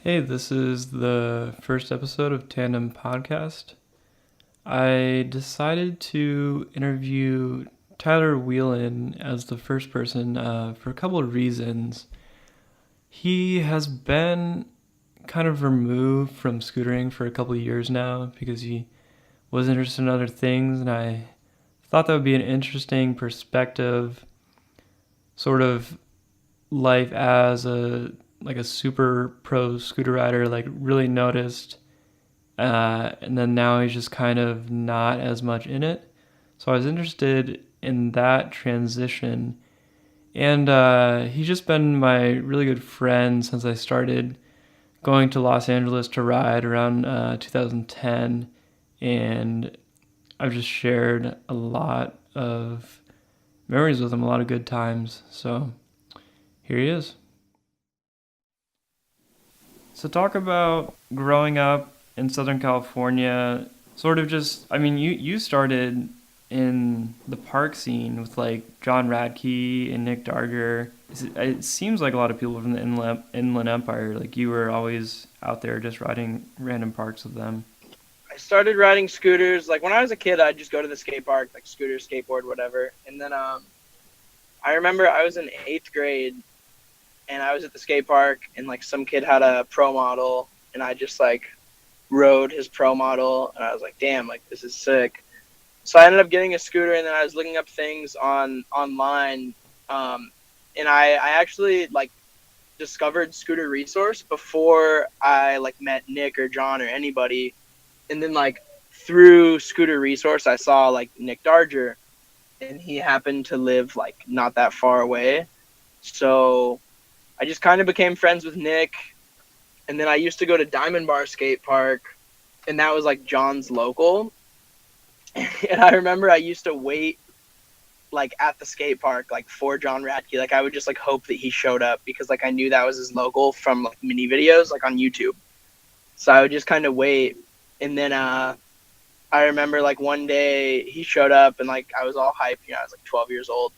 Hey, this is the first episode of Tandem podcast. I decided to interview Tyler Wheelan as the first person for a couple of reasons. He has been kind of removed from scootering for a couple of years now because he was interested in other things, and I thought that would be an interesting perspective, sort of life as a super pro scooter rider, like really noticed. And then now he's just kind of not as much in it. So I was interested in that transition. And he's just been my really good friend since I started going to Los Angeles to ride around 2010. And I've just shared a lot of memories with him, a lot of good times. So here he is. So talk about growing up in Southern California, sort of just, I mean, you started in the park scene with like John Radke and Nick Darger. It seems like a lot of people from the Inland Empire, like you were always out there just riding random parks with them. I started riding scooters. Like when I was a kid, I'd just go to the skate park, like scooter, skateboard, whatever. And then I remember I was in eighth grade and I was at the skate park and like some kid had a pro model and I just like rode his pro model and I was like, damn, like this is sick. So I ended up getting a scooter and then I was looking up things online. And I actually like discovered Scooter Resource before I like met Nick or John or anybody. And then like through Scooter Resource, I saw like Nick Darger, and he happened to live like not that far away. So I just kind of became friends with Nick, and then I used to go to Diamond Bar Skate Park, and that was like John's local. And I remember I used to wait like at the skate park like for John Radke. Like I would just like hope that he showed up because like I knew that was his local from like mini videos like on YouTube. So I would just kind of wait, and then I remember like one day he showed up and like I was all hyped, I was like 12 years old,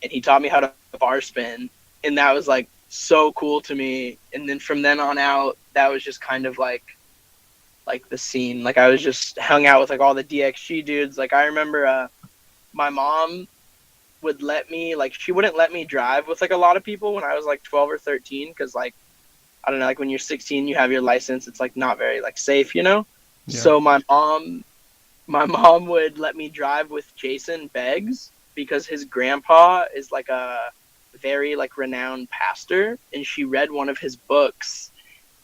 and he taught me how to bar spin, and that was like so cool to me. And then from then on out, that was just kind of like the scene. Like I was just hung out with like all the DXG dudes. Like I remember my mom would let me like she wouldn't let me drive with like a lot of people when I was like 12 or 13 because like I don't know, like when you're 16 you have your license, it's like not very like safe. Yeah. So my mom would let me drive with Jason Beggs because his grandpa is like a very like renowned pastor, and she read one of his books,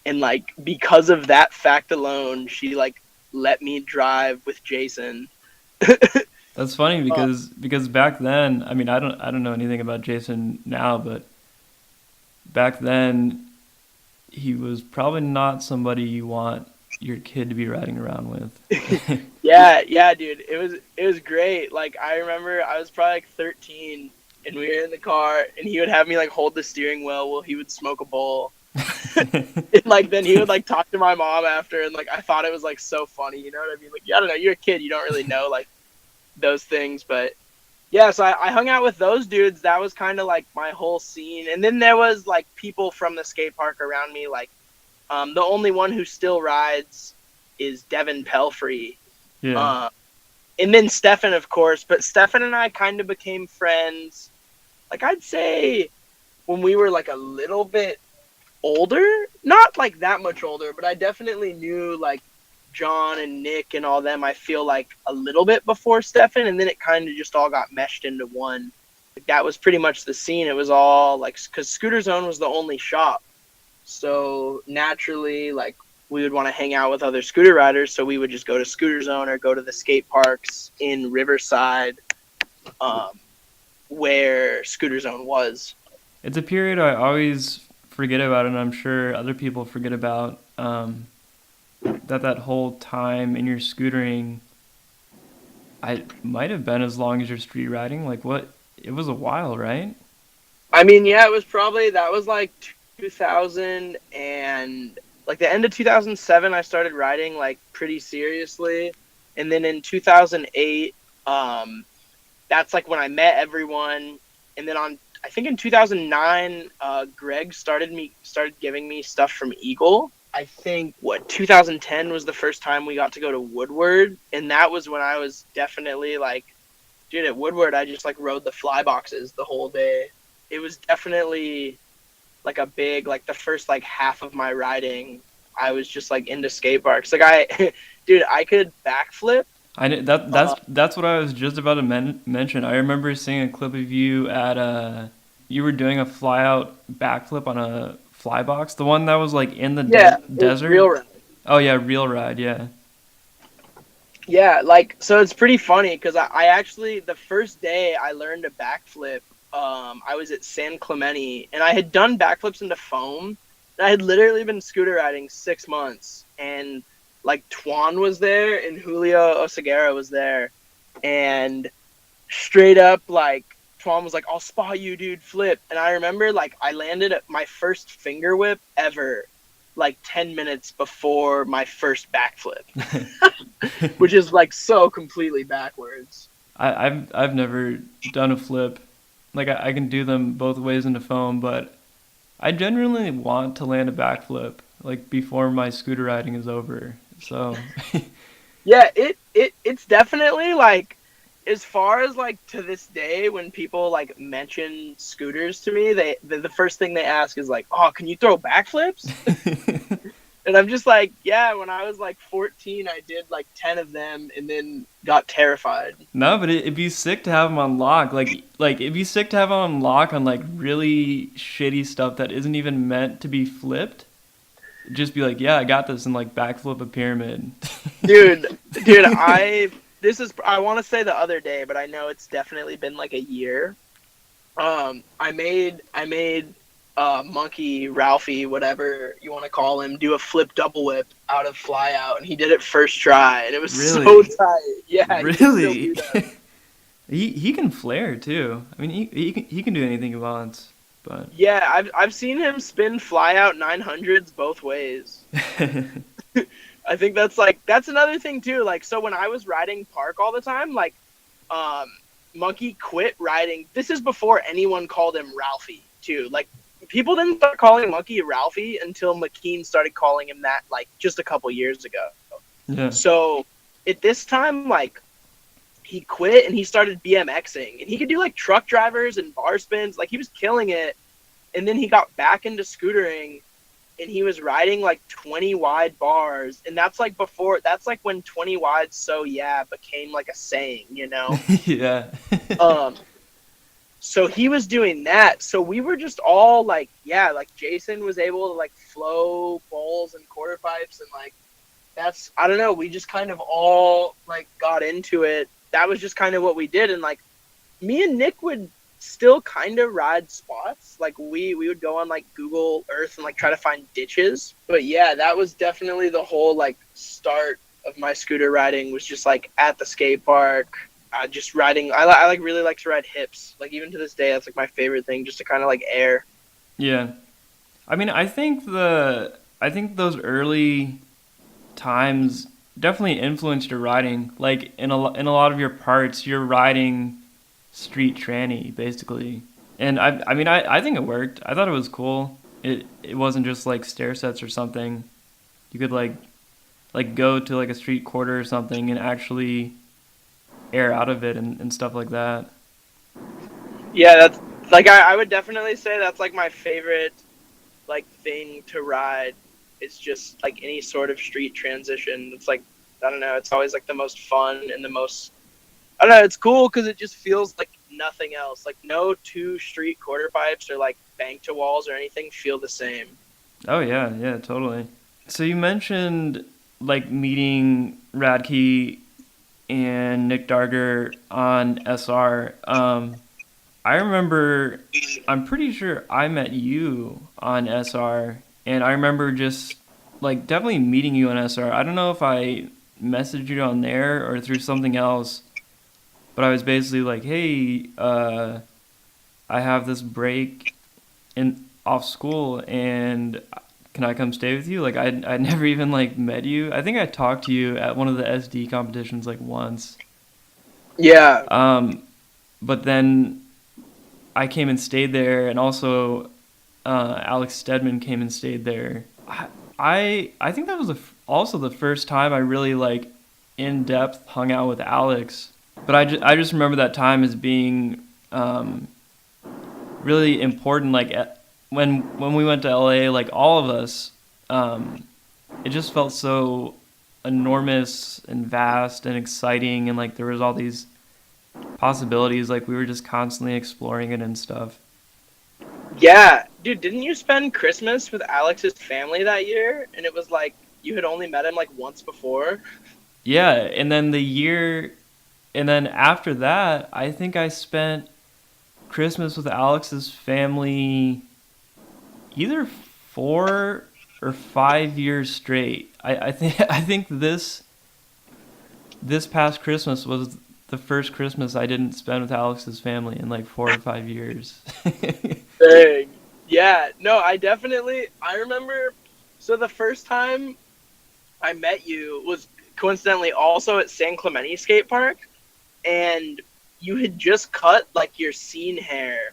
and like because of that fact alone she like let me drive with Jason. That's funny because back then, I mean, I don't know anything about Jason now, but back then he was probably not somebody you want your kid to be riding around with. Yeah, dude, it was great. Like I remember I was probably like 13 and we were in the car and he would have me like hold the steering wheel while he would smoke a bowl. And like then he would like talk to my mom after, and like I thought it was like so funny, you know what I mean? Like, yeah, I don't know, you're a kid, you don't really know like those things. But yeah, so I hung out with those dudes. That was kind of like my whole scene. And then there was like people from the skate park around me. Like the only one who still rides is Devin Pelfrey. Yeah. Uh, and then Stefan, of course. But Stefan and I kind of became friends. Like I'd say when we were like a little bit older, not like that much older, but I definitely knew like John and Nick and all them. I feel like a little bit before Stefan, and then it kind of just all got meshed into one. Like, that was pretty much the scene. It was all like because Scooter Zone was the only shop, so naturally like we would want to hang out with other scooter riders, so we would just go to Scooter Zone or go to the skate parks in Riverside, um, where Scooter Zone was. It's a period I always forget about, and I'm sure other people forget about. That whole time in your scootering, I might have been as long as your street riding. Like what? It was a while, right? I mean, yeah, it was probably that was like 2000 and like the end of 2007. I started riding like pretty seriously, and then in 2008, that's like when I met everyone. And then I think in 2009, Greg started giving me stuff from Eagle. I think 2010 was the first time we got to go to Woodward, and that was when I was definitely like, dude, at Woodward I just like rode the fly boxes the whole day. It was definitely like a big, like the first like half of my riding, I was just like into skate parks. Like dude, I could backflip. I kn- that that's what I was just about to mention. I remember seeing a clip of you at you were doing a fly out backflip on a fly box, the one that was like in the Yeah, it was desert. real ride. Oh yeah, real ride, yeah. Yeah, like so it's pretty funny because I actually the first day I learned a backflip, I was at San Clemente and I had done backflips into foam. And I had literally been scooter riding 6 months, and like Twan was there and Julio Oseguera was there, and straight up like Twan was like, "I'll spot you, dude, flip." And I remember like I landed at my first finger whip ever, like 10 minutes before my first backflip, which is like so completely backwards. I've never done a flip. Like I can do them both ways into foam, but I genuinely want to land a backflip like before my scooter riding is over. So Yeah, it's definitely like, as far as like to this day when people like mention scooters to me, the first thing they ask is like, "Oh, can you throw backflips?" And I'm just like, "Yeah, when I was like 14, I did like 10 of them and then got terrified." no, but it'd be sick to have them on lock. Like it'd be sick to have them on lock on like really shitty stuff that isn't even meant to be flipped. Just be like, yeah, I got this, and like backflip a pyramid. Dude, I want to say the other day, but I know it's definitely been like a year. I made Monkey, Ralphie, whatever you want to call him, do a flip double whip out of fly out, and he did it first try, and it was so Really? tight. Yeah, he can still Really? do that. He can flare too. I mean, he can do anything he wants, but Yeah, I've seen him spin fly out 900s both ways. I think that's another thing too. Like, so when I was riding park all the time, like, um, Monkey quit riding. This is before anyone called him Ralphie too. Like, people didn't start calling Monkey Ralphie until McKean started calling him that, like, just a couple years ago. yeah, So at this time, like, he quit and he started BMXing, and he could do like truck drivers and bar spins. Like, he was killing it. And then he got back into scootering, and he was riding like 20 wide bars, and that's like when 20 wide so yeah became like a saying, you know. yeah, um so he was doing that, so we were just all like, yeah, like Jason was able to like flow bowls and quarter pipes, and like, that's, I don't know, we just kind of all like got into it. That was just kind of what we did. And like, me and Nick would still kind of ride spots. Like, we would go on like Google Earth and like try to find ditches. But yeah, that was definitely the whole like start of my scooter riding, was just like at the skate park. Just riding. I like really like to ride hips. Like, even to this day, that's like my favorite thing, just to kind of like air. yeah. I mean, I think those early times definitely influenced your riding. Like in a lot of your parts, you're riding street tranny basically, and I mean I think it worked. I thought it was cool. It wasn't just like stair sets or something. You could like go to like a street quarter or something and actually air out of it and stuff like that. Yeah, that's like, I would definitely say that's like my favorite like thing to ride. It's just like any sort of street transition. It's like, I don't know, it's always like the most fun and the most, I don't know, it's cool because it just feels like nothing else. Like, no two street quarter pipes or like bank to walls or anything feel the same. Oh yeah, yeah, totally. So you mentioned like meeting Radke and Nick Darger on SR. I remember, I'm pretty sure I met you on SR, and I remember just like definitely meeting you on SR. I don't know if I messaged you on there or through something else, but I was basically like, hey, I have this break in off school, and can I come stay with you? Like I never even like met you. I think I talked to you at one of the SD competitions like once. Yeah. But then I came and stayed there, and also Alex Stedman came and stayed there. I think that was also the first time I really like in depth hung out with Alex. But I just remember that time as being really important. Like when we went to LA, like all of us, it just felt so enormous and vast and exciting, and like there was all these possibilities. Like we were just constantly exploring it and stuff. Yeah, dude, didn't you spend Christmas with Alex's family that year? And it was like you had only met him like once before. Yeah, and then and then after that, I think I spent Christmas with Alex's family either 4 or 5 years straight. I think this past Christmas was the first Christmas I didn't spend with Alex's family in like 4 or 5 years. Dang. Yeah, no, I remember, so the first time I met you was coincidentally also at San Clemente Skate Park, and you had just cut like your scene hair.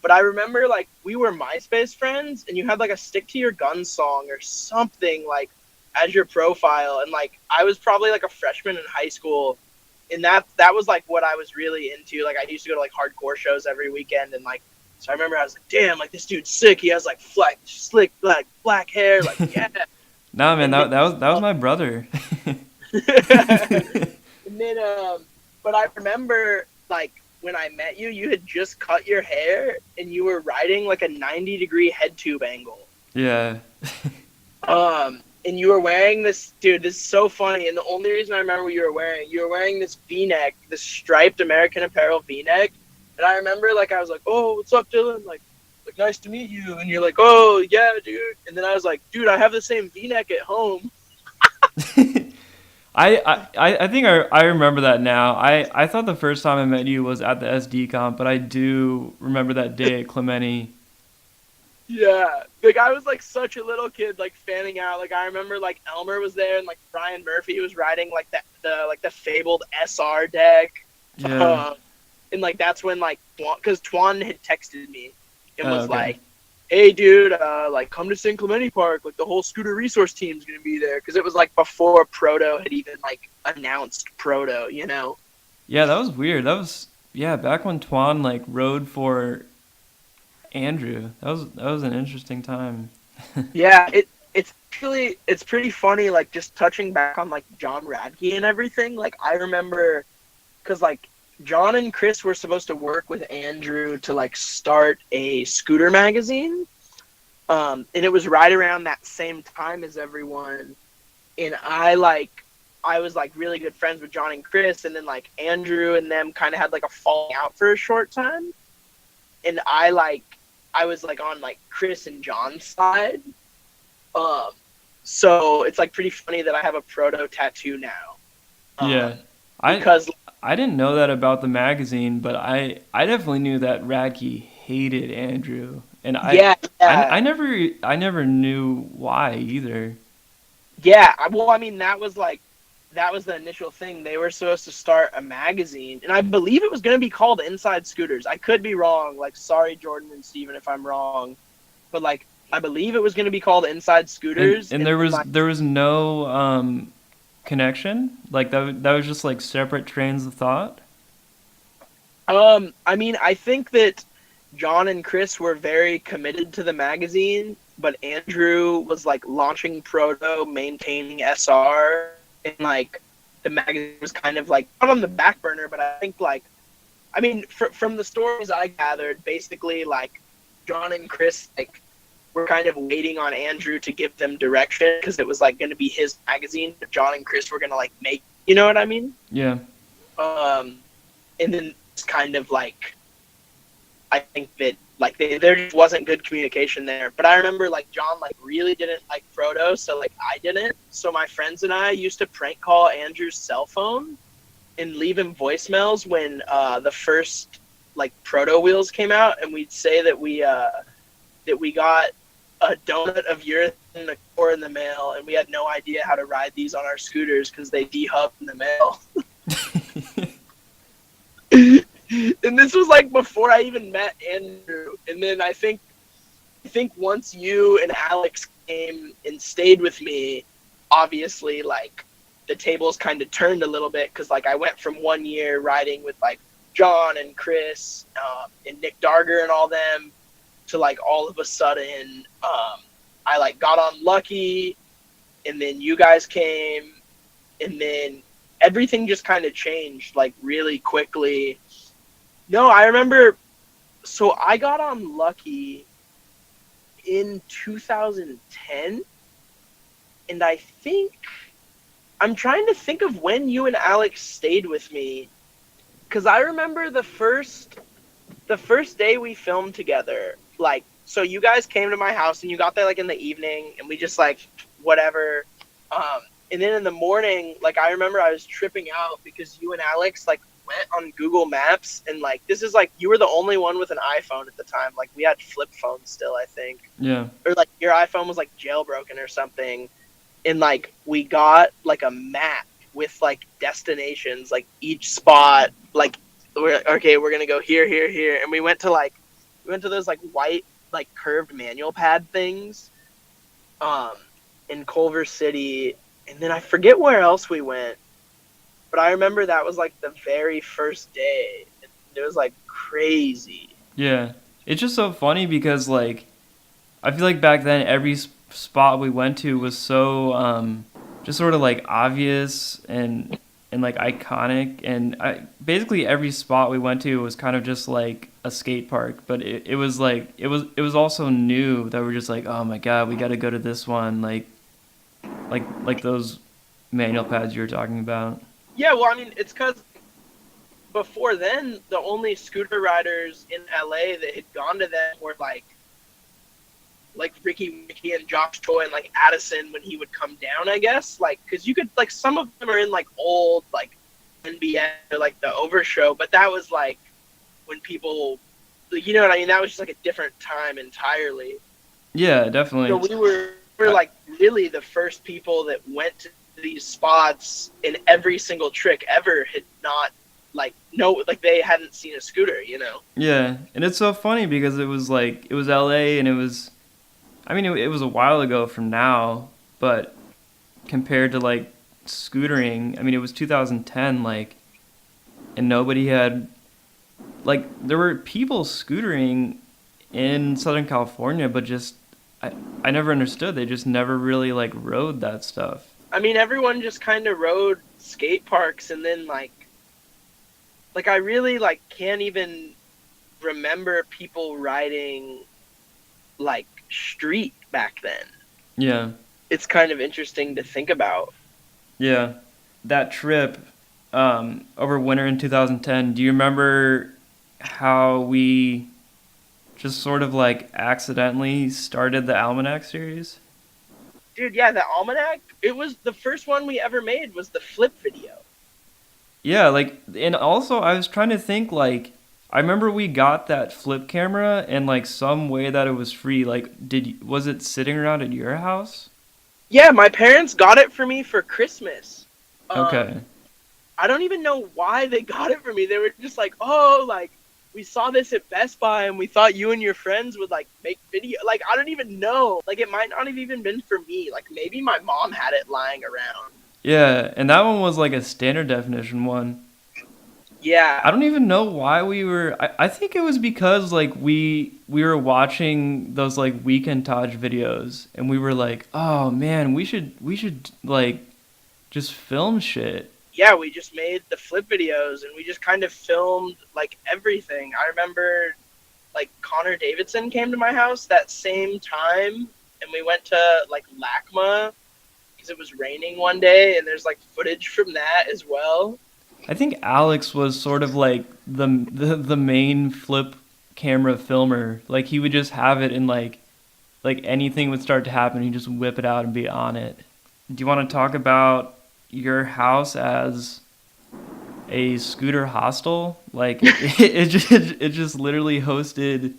But I remember like we were MySpace friends, and you had like a Stick to Your Guns song or something like as your profile, and like I was probably like a freshman in high school, and that was like what I was really into. Like I used to go to like hardcore shows every weekend, and like so I remember I was like, damn, like this dude's sick. He has like slick like black hair, like yeah. Nah, man, And then, that was my brother. and then but I remember like when I met you, you had just cut your hair and you were riding like a 90-degree head tube angle. Yeah. And you were wearing this, dude, this is so funny. And the only reason I remember what you were wearing this V-neck, this striped American Apparel V-neck. And I remember like I was like, oh, what's up, Dylan? Like nice to meet you. And you're like, oh yeah, dude. And then I was like, dude, I have the same V-neck at home. I think I remember that now. I thought the first time I met you was at the SD comp, but I do remember that day at Clemente. Yeah, like I was like such a little kid, like fanning out. Like I remember like Elmer was there and like Brian Murphy was riding like the fabled SR deck. Yeah. And like that's when like because Twan had texted me and was Okay. like, hey dude, like come to San Clemente Park, like the whole scooter resource team's gonna be there, because it was like before Proto had even like announced Proto, you know. Yeah, that was weird. That was back when Twan like rode for Andrew. That was an interesting time. Yeah, it's pretty funny, like just touching back on like John Radke and everything. Like I remember because like John and Chris were supposed to work with Andrew to like start a scooter magazine. And it was right around that same time as everyone. And I was like really good friends with John and Chris, and then like Andrew and them kind of had like a falling out for a short time. And I was like on like Chris and John's side. So it's like pretty funny that I have a Proto tattoo now. Yeah. Because I didn't know that about the magazine, but I definitely knew that Radke hated Andrew, and yeah. I never knew why either. Yeah, well, I mean, that was the initial thing. They were supposed to start a magazine, and I believe it was going to be called Inside Scooters. I could be wrong. Like, sorry, Jordan and Steven, if I'm wrong. But, like, I believe it was going to be called Inside Scooters. And there was no connection? Like, that was just, like, separate trains of thought? I mean, I think that John and Chris were very committed to the magazine, but Andrew was like launching Proto, maintaining SR, and like the magazine was kind of like not on the back burner. But I think like, I mean, from the stories I gathered, basically like John and Chris like were kind of waiting on Andrew to give them direction, because it was like going to be his magazine, but John and Chris were going to like make, you know what I mean? Yeah. And then it's kind of like, I think that like there just wasn't good communication there. But I remember like John like really didn't like Proto, so like I didn't. So my friends and I used to prank call Andrew's cell phone and leave him voicemails when the first like Proto wheels came out, and we'd say that we got a donut of urethane and a core in the mail, and we had no idea how to ride these on our scooters because they dehubbed in the mail. And this was like before I even met Andrew. And then I think think once you and Alex came and stayed with me, obviously, like, the tables kind of turned a little bit because, like, I went from 1 year riding with, like, John and Chris and Nick Darger and all them to, like, all of a sudden, I, like, got on Lucky, and then you guys came, and then everything just kind of changed, like, really quickly. No, I remember, so I got on Lucky in 2010, and I think, I'm trying to think of when you and Alex stayed with me, because I remember the first day we filmed together, like, so you guys came to my house, and you got there, like, in the evening, and we just, like, whatever, and then in the morning, like, I remember I was tripping out because you and Alex, like, went on Google Maps, and, like, this is, like, you were the only one with an iPhone at the time. Like, we had flip phones still, I think. Yeah. Or, like, your iPhone was, like, jailbroken or something. And, like, we got, like, a map with, like, destinations, like, each spot, like, we're going to go here, here, here. And we went to those, like, white, like, curved manual pad things in Culver City. And then I forget where else we went. But I remember that was, like, the very first day. It was, like, crazy. Yeah. It's just so funny because, like, I feel like back then every spot we went to was so just sort of, like, obvious and like, iconic. And basically every spot we went to was kind of just, like, a skate park. But it was, like, it was also new that we're just like, oh, my God, we got to go to this one. Like those manual pads you were talking about. Yeah, well, I mean, it's because before then, the only scooter riders in LA that had gone to them were like Ricky and Josh Toy and, like, Addison when he would come down, I guess. Like, because you could, like, some of them are in, like, old, like, NBS or, like, the Overshow, but that was, like, when people, you know what I mean? That was just, like, a different time entirely. Yeah, definitely. So we were like, really the first people that went to these spots, and every single trick ever had not, like, no, like, they hadn't seen a scooter, you know? Yeah, and it's so funny because it was LA, and it was, I mean, it was a while ago from now, but compared to, like, scootering, I mean, it was 2010, like, and nobody had, like, there were people scootering in Southern California, but just, I never understood. They just never really, like, rode that stuff. I mean, everyone just kind of rode skate parks, and then, like, I really, like, can't even remember people riding, like, street back then. Yeah. It's kind of interesting to think about. Yeah. That trip over winter in 2010, do you remember how we just sort of, like, accidentally started the Almanac series? Dude, yeah, the Almanac, it was the first one we ever made was the flip video. Yeah, like, and also I was trying to think, like, I remember we got that flip camera and, like, some way that it was free. Like, was it sitting around at your house? Yeah, my parents got it for me for Christmas. Okay. I don't even know why they got it for me. They were just like, oh, like, we saw this at Best Buy and we thought you and your friends would, like, make video. Like, I don't even know. Like, it might not have even been for me. Like, maybe my mom had it lying around. Yeah, and that one was, like, a standard definition one. Yeah. I don't even know why we were. I think it was because, like, we were watching those, like, Weekend Taj videos, and we were like, oh man, we should like just film shit. Yeah, we just made the flip videos, and we just kind of filmed, like, everything. I remember, like, Connor Davidson came to my house that same time, and we went to, like, LACMA because it was raining one day, and there's, like, footage from that as well. I think Alex was sort of like the main flip camera filmer. Like, he would just have it, and like anything would start to happen, he'd just whip it out and be on it. Do you want to talk about your house as a scooter hostel? Like, it just literally hosted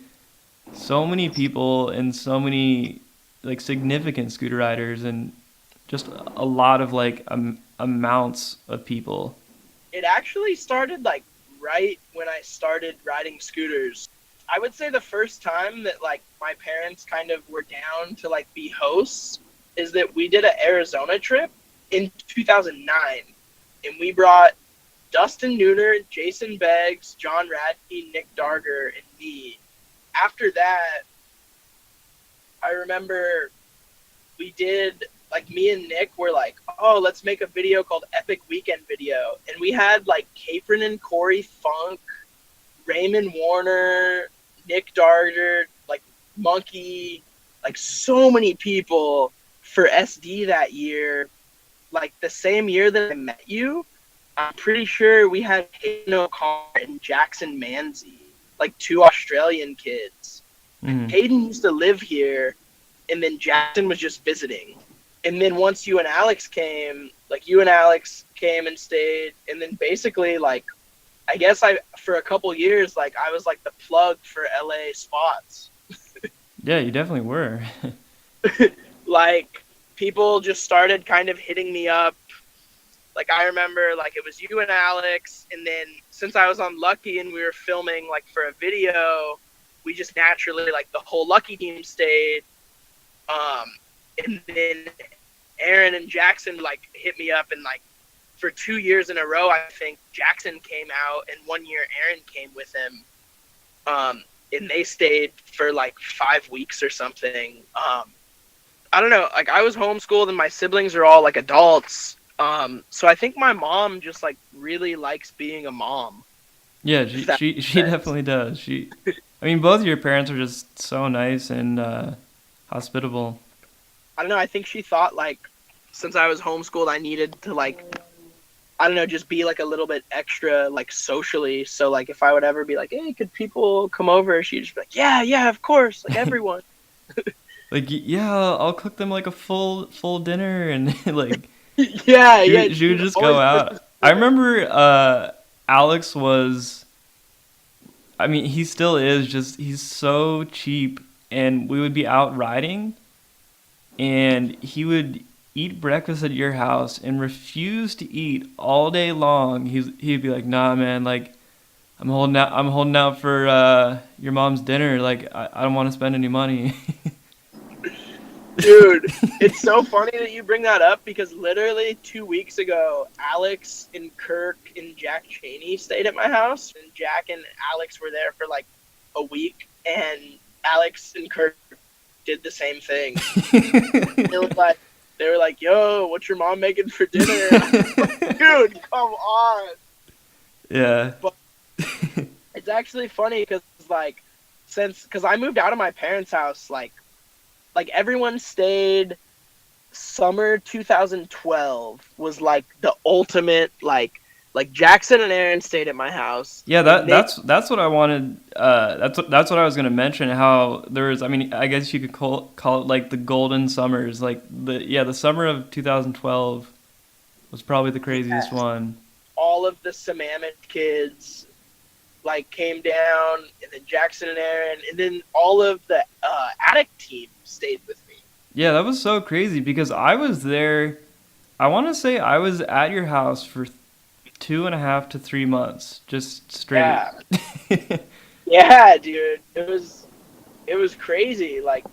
so many people and so many, like, significant scooter riders, and just a lot of, like, amounts of people. It actually started, like, right when I started riding scooters. I would say the first time that like my parents kind of were down to like be hosts is that we did an Arizona trip in 2009, and we brought Dustin Nooner, Jason Beggs, John Radke, Nick Darger, and me. After that, I remember we did, like, me and Nick were like, oh, let's make a video called Epic Weekend Video. And we had, like, Capron and Corey Funk, Raymond Warner, Nick Darger, like, Monkey, like, so many people for SD that year. Like, the same year that I met you, I'm pretty sure we had Hayden O'Connor and Jackson Manzi, like, 2 Australian kids. Mm. Hayden used to live here, and then Jackson was just visiting. And then once you and Alex came, like, you and Alex came and stayed, and then basically, like, I guess for a couple years, like, I was, like, the plug for LA spots. Yeah, you definitely were. Like, people just started kind of hitting me up. Like, I remember, like, it was you and Alex, and then since I was on Lucky and we were filming, like, for a video, we just naturally, like, the whole Lucky team stayed. And then Aaron and Jackson, like, hit me up, and, like, for 2 years in a row, I think Jackson came out, and 1 year Aaron came with him. And they stayed for, like, 5 weeks or something. I don't know, like, I was homeschooled, and my siblings are all, like, adults. So I think my mom just, like, really likes being a mom. Yeah, she definitely does. I mean, both of your parents are just so nice and hospitable. I don't know, I think she thought, like, since I was homeschooled, I needed to, like, I don't know, just be, like, a little bit extra, like, socially. So, like, if I would ever be like, hey, could people come over? She'd just be like, yeah, of course, like, everyone. Like, yeah, I'll cook them, like, a full dinner, and, like, yeah. she would just go out. I remember Alex was, I mean, he still is, just, he's so cheap, and we would be out riding, and he would eat breakfast at your house and refuse to eat all day long. He'd be like, nah, man, like, I'm holding out for your mom's dinner. Like, I don't want to spend any money. Dude, it's so funny that you bring that up, because literally 2 weeks ago, Alex and Kirk and Jack Cheney stayed at my house, and Jack and Alex were there for like a week, and Alex and Kirk did the same thing. They were like, yo, what's your mom making for dinner? Dude, come on. Yeah. But it's actually funny because, like, because I moved out of my parents' house, like everyone stayed. Summer 2012 was like the ultimate, like Jackson and Aaron stayed at my house. Yeah, that's what I wanted. That's what I was gonna mention. How there was, I mean, I guess you could call it like the golden summers. Like the summer of 2012 was probably the craziest one. All of the Sammamish kids, like, came down, and then Jackson and Aaron, and then all of the Attic team stayed with me. Yeah, that was so crazy because I was there. I want to say I was at your house for 2.5 to 3 months, just straight. Yeah, yeah, dude, it was crazy. Like,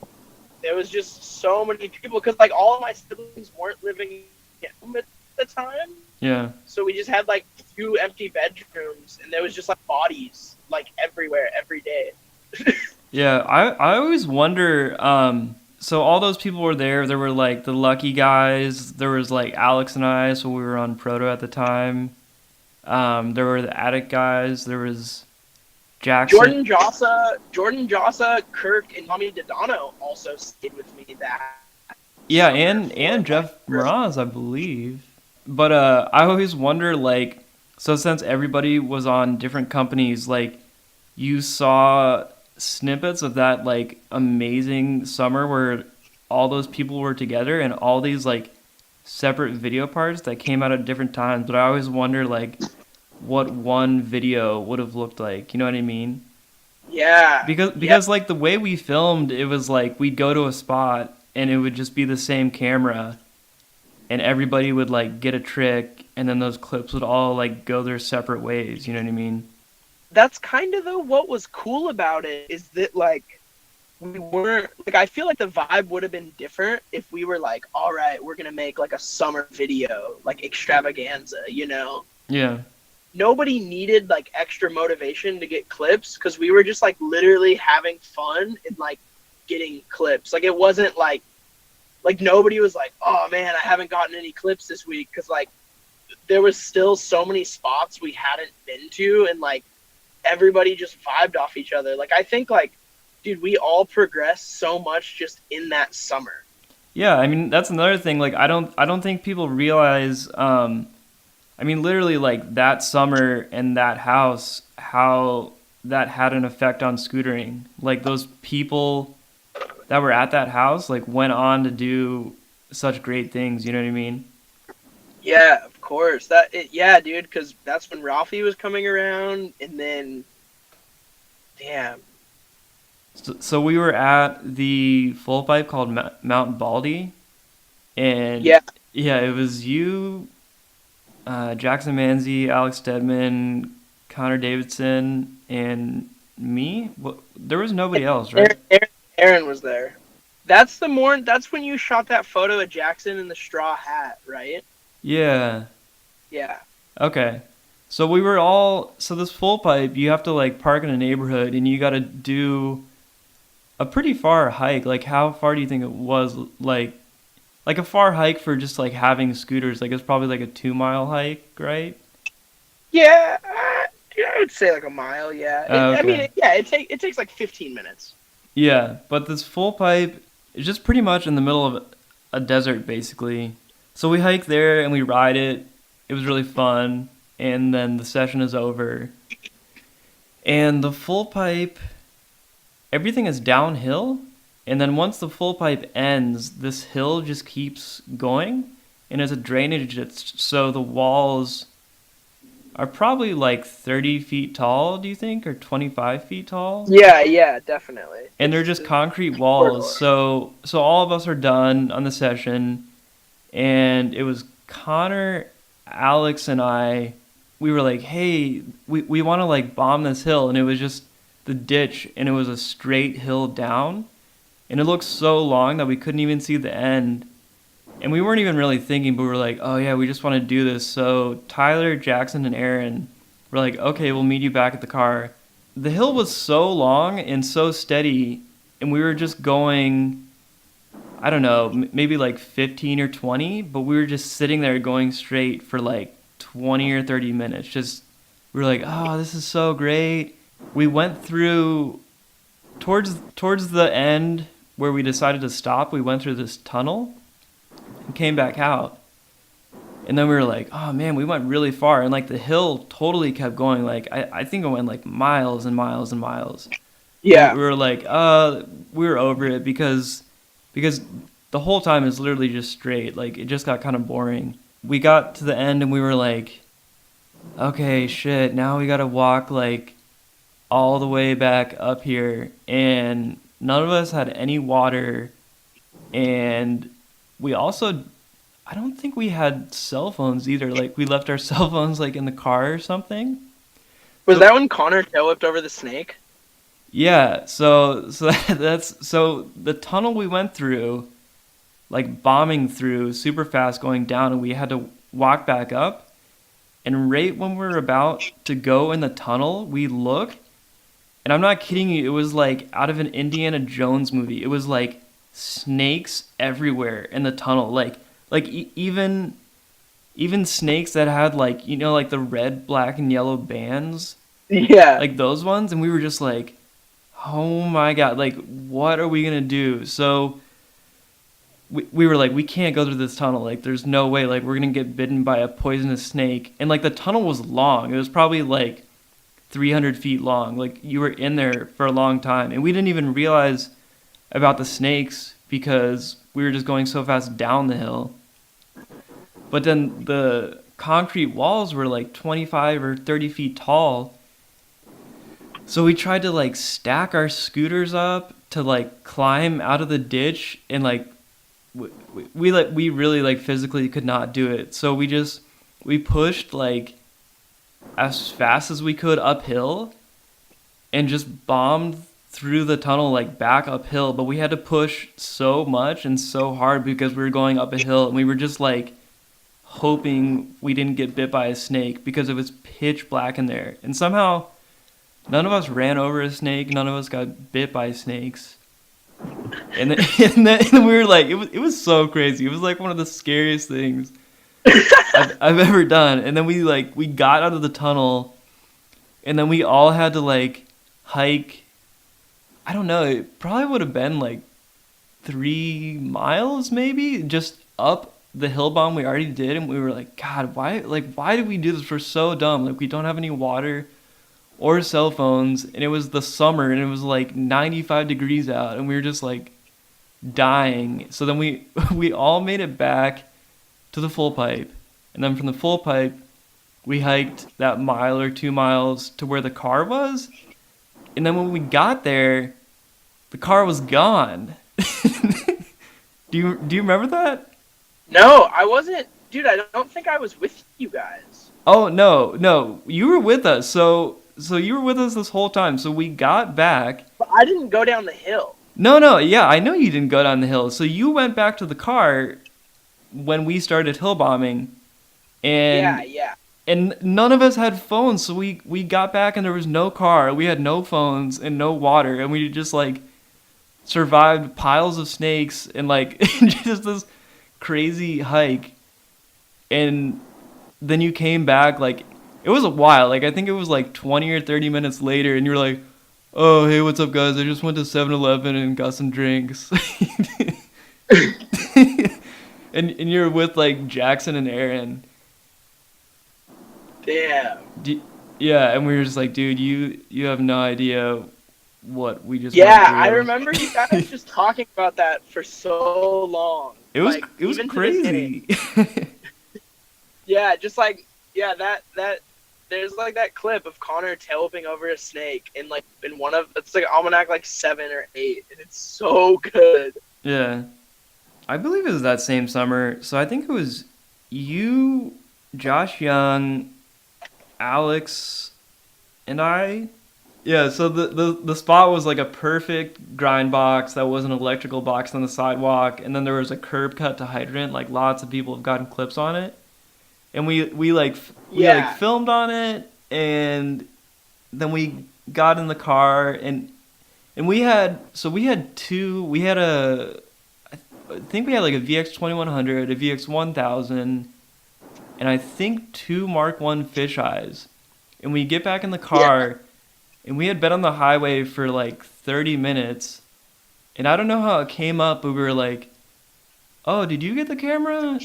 there was just so many people, because, like, all of my siblings weren't living at home at the time. Yeah. So we just had, like, 2 empty bedrooms, and there was just, like, bodies, like, everywhere, every day. Yeah, I always wonder, so all those people were there. There were, like, the Lucky guys. There was, like, Alex and I, so we were on Proto at the time. There were the Attic guys. There was Jackson. Jordan Jossa, Kirk, and Mommy Dodano also stayed with me that. Yeah, and Jeff Mraz, I believe. But I always wonder, like, so since everybody was on different companies, like, you saw snippets of that, like, amazing summer where all those people were together and all these, like, separate video parts that came out at different times. But I always wonder, like, what one video would have looked like. You know what I mean? Yeah. Because like, the way we filmed, it was like we'd go to a spot and it would just be the same camera and everybody would, like, get a trick and then those clips would all, like, go their separate ways. You know what I mean? that's kind of though what was cool about it is that like we weren't like I feel like the vibe would have been different if we were like, all right, we're gonna make like a summer video, like extravaganza, you know? Yeah. Nobody needed like extra motivation to get clips because we were just like literally having fun and like getting clips. Like it wasn't like nobody was like, oh man, I haven't gotten any clips this week because like there was still so many spots we hadn't been to and like everybody just vibed off each other. Like I think like, dude, we all progressed so much just in that summer. Yeah, I mean that's another thing. Like I don't think people realize. I mean, literally, like that summer and that house, how that had an effect on scootering. Like those people that were at that house, like went on to do such great things. You know what I mean? Yeah, of course. Yeah, dude, because that's when Ralphie was coming around, and then, damn. So we were at the full pipe called Mount Baldy, and Yeah, yeah, it was you, Jackson Manzi, Alex Stedman, Connor Davidson, and me. There was nobody else, right? Aaron was there. That's when you shot that photo of Jackson in the straw hat, right? Yeah. Yeah. Okay. So we were all so this full pipe, you have to like park in a neighborhood and you got to do a pretty far hike. Like how far do you think it was like a far hike for just like having scooters? Like it's probably like a 2 mile hike, right? Yeah, yeah, I would say like a mile. Yeah, I mean, Okay. it takes like 15 minutes. Yeah, but this full pipe is just pretty much in the middle of a desert basically. So we hike there and we ride it. It was really fun. And then the session is over. And the full pipe, everything is downhill. And then once the full pipe ends, this hill just keeps going. And there's a drainage so the walls are probably like 30 feet tall, do you think? Or 25 feet tall? Yeah, yeah, definitely. And they're just concrete walls. Corridor. So all of us are done on the session. And it was Connor, Alex, and I. We were like, hey, we want to like bomb this hill. And it was just the ditch, and it was a straight hill down. And it looked so long that we couldn't even see the end. And we weren't even really thinking, but we were like, oh yeah, we just want to do this. So Tyler, Jackson, and Aaron were like, okay, we'll meet you back at the car. The hill was so long and so steady, and we were just going, I don't know, maybe like 15 or 20, but we were just sitting there going straight for like 20 or 30 minutes. Just, we were like, oh, this is so great. We went through, towards the end where we decided to stop, we went through this tunnel and came back out. And then we were like, oh man, we went really far. And like the hill totally kept going. Like, I think it went like miles and miles and miles. Yeah. We were like, we were over it because the whole time is literally just straight. Like it just got kind of boring. We got to the end and we were like, okay, shit, now we gotta walk like all the way back up here. And none of us had any water. And we also, I don't think we had cell phones either. Like we left our cell phones like in the car or something. Was So that when Connor tail whipped over the snake? yeah, so that's so the tunnel we went through, like bombing through super fast going down, and we had to walk back up. And right when we were about to go in the tunnel, we looked, and I'm not kidding you, it was like out of an Indiana Jones movie. It was like snakes everywhere in the tunnel, even snakes that had like like the red, black, and yellow bands, Yeah. like those ones, and we were just like, oh my god, like what are we gonna do? So we were like, we can't go through this tunnel. Like there's no way. Like we're gonna get bitten by a poisonous snake. And like the tunnel was long. It was probably like 300 feet long. Like you were in there for a long time, and we didn't even realize about the snakes because we were just going so fast down the hill. But then the concrete walls were like 25 or 30 feet tall. So we tried to like stack our scooters up to like climb out of the ditch, and like we really like physically could not do it. So we pushed like as fast as we could uphill, and just bombed through the tunnel like back uphill, but we had to push so much and so hard because we were going up a hill, and we were just like hoping we didn't get bit by a snake because it was pitch black in there. And somehow none of us ran over a snake, none of us got bit by snakes. And then, and we were like, it was so crazy. It was like one of the scariest things I've ever done. And then we got out of the tunnel, and then we all had to like hike. I don't know. It probably would have been like 3 miles, maybe, just up the hill bomb we already did. And we were like, God, why did we do this? We're so dumb. Like, we don't have any water or cell phones, and it was the summer, and it was like 95 degrees out, and we were just like dying. So then we all made it back to the full pipe, and then from the full pipe we hiked that mile or 2 miles to where the car was, and then when we got there, the car was gone. Do you remember that? No, I wasn't. Dude, I don't think I was with you guys. Oh, no, you were with us. So you were with us this whole time. So we got back. But I didn't go down the hill. No, yeah, I know you didn't go down the hill. So you went back to the car when we started hill bombing, and Yeah. and none of us had phones. So we got back and there was no car. We had no phones and no water, and we just like survived piles of snakes and like just this crazy hike. And then you came back like it was a while. Like I think it was like 20 or 30 minutes later, and you're like, "Oh, hey, what's up, guys? I just went to 7-Eleven and got some drinks." and you're with like Jackson and Aaron. Damn. Yeah, and we were just like, "Dude, you have no idea what we just Yeah, went through." I remember you guys just talking about that for so long. It was Like, it was even to this day. crazy. Yeah, just like that there's like that clip of Connor tail whipping over a snake in one of it's like Almanac like 7 or 8, and it's so good. Yeah. I believe it was that same summer. So I think it was you, Josh Young, Alex, and I. Yeah, so the spot was like a perfect grind box that was an electrical box on the sidewalk, and then there was a curb cut to hydrant. Like lots of people have gotten clips on it. And we filmed on it, and then we got in the car, and we had I think we had like a VX 2100, a VX 1000, and I think 2 Mark 1 fisheyes. And we get back in the car, and we had been on the highway for like 30 minutes, and I don't know how it came up, but we were like, "Oh, did you get the camera?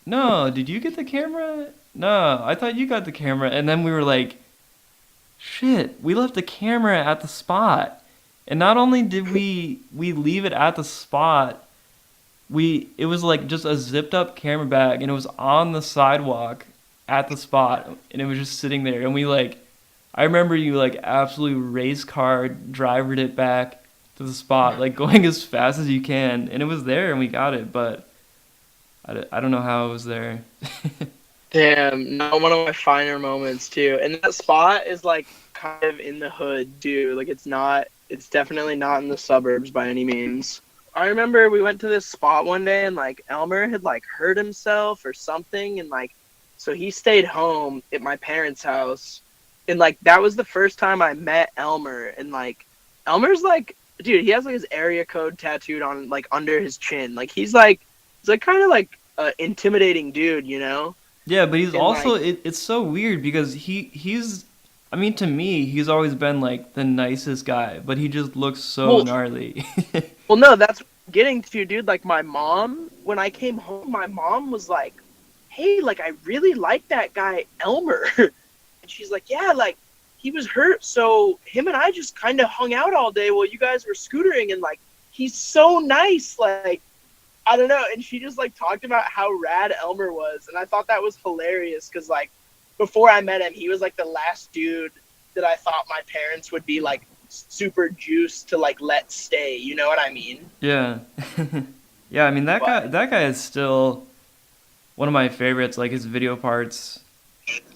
No, did you get the camera? No, I thought you got the camera." And then we were like, "Shit, we left the camera at the spot." And not only did we leave it at the spot, it was like just a zipped up camera bag, and it was on the sidewalk at the spot, and it was just sitting there. And I remember you like absolutely race car drivered it back to the spot, like going as fast as you can, and it was there, and we got it, but I don't know how it was there. Damn, no, one of my finer moments too. And that spot is like kind of in the hood too. Like it's definitely not in the suburbs by any means. I remember we went to this spot one day, and like Elmer had like hurt himself or something, and like so he stayed home at my parents' house. And like that was the first time I met Elmer, and like Elmer's like, dude, he has like his area code tattooed on like under his chin. Like he's like kind of like intimidating dude, you know? Yeah, but he's And also like, it's so weird because he's I mean, to me he's always been like the nicest guy, but he just looks so well, gnarly. well, no, that's what I'm getting to, dude. Like my mom, when I came home, my mom was like, "Hey, like I really like that guy Elmer," and she's like, "Yeah, like he was hurt, so him and I just kind of hung out all day while you guys were scootering, and like he's so nice, like." I don't know, and she just like talked about how rad Elmer was, and I thought that was hilarious because like before I met him, he was like the last dude that I thought my parents would be like super juiced to like let stay. You know what I mean? Yeah. Yeah, I mean that guy is still one of my favorites. Like his video parts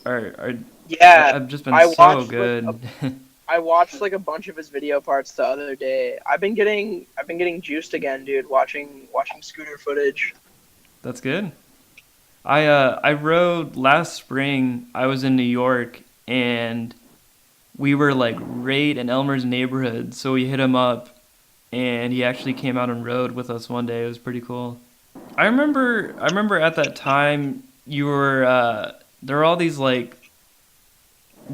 are Yeah, have just been I so watched good. I watched like a bunch of his video parts the other day. I've been getting juiced again, dude, watching scooter footage. That's good. I rode last spring. I was in New York and we were like right in Elmer's neighborhood, so we hit him up and he actually came out and rode with us one day. It was pretty cool. I remember at that time you were there were all these like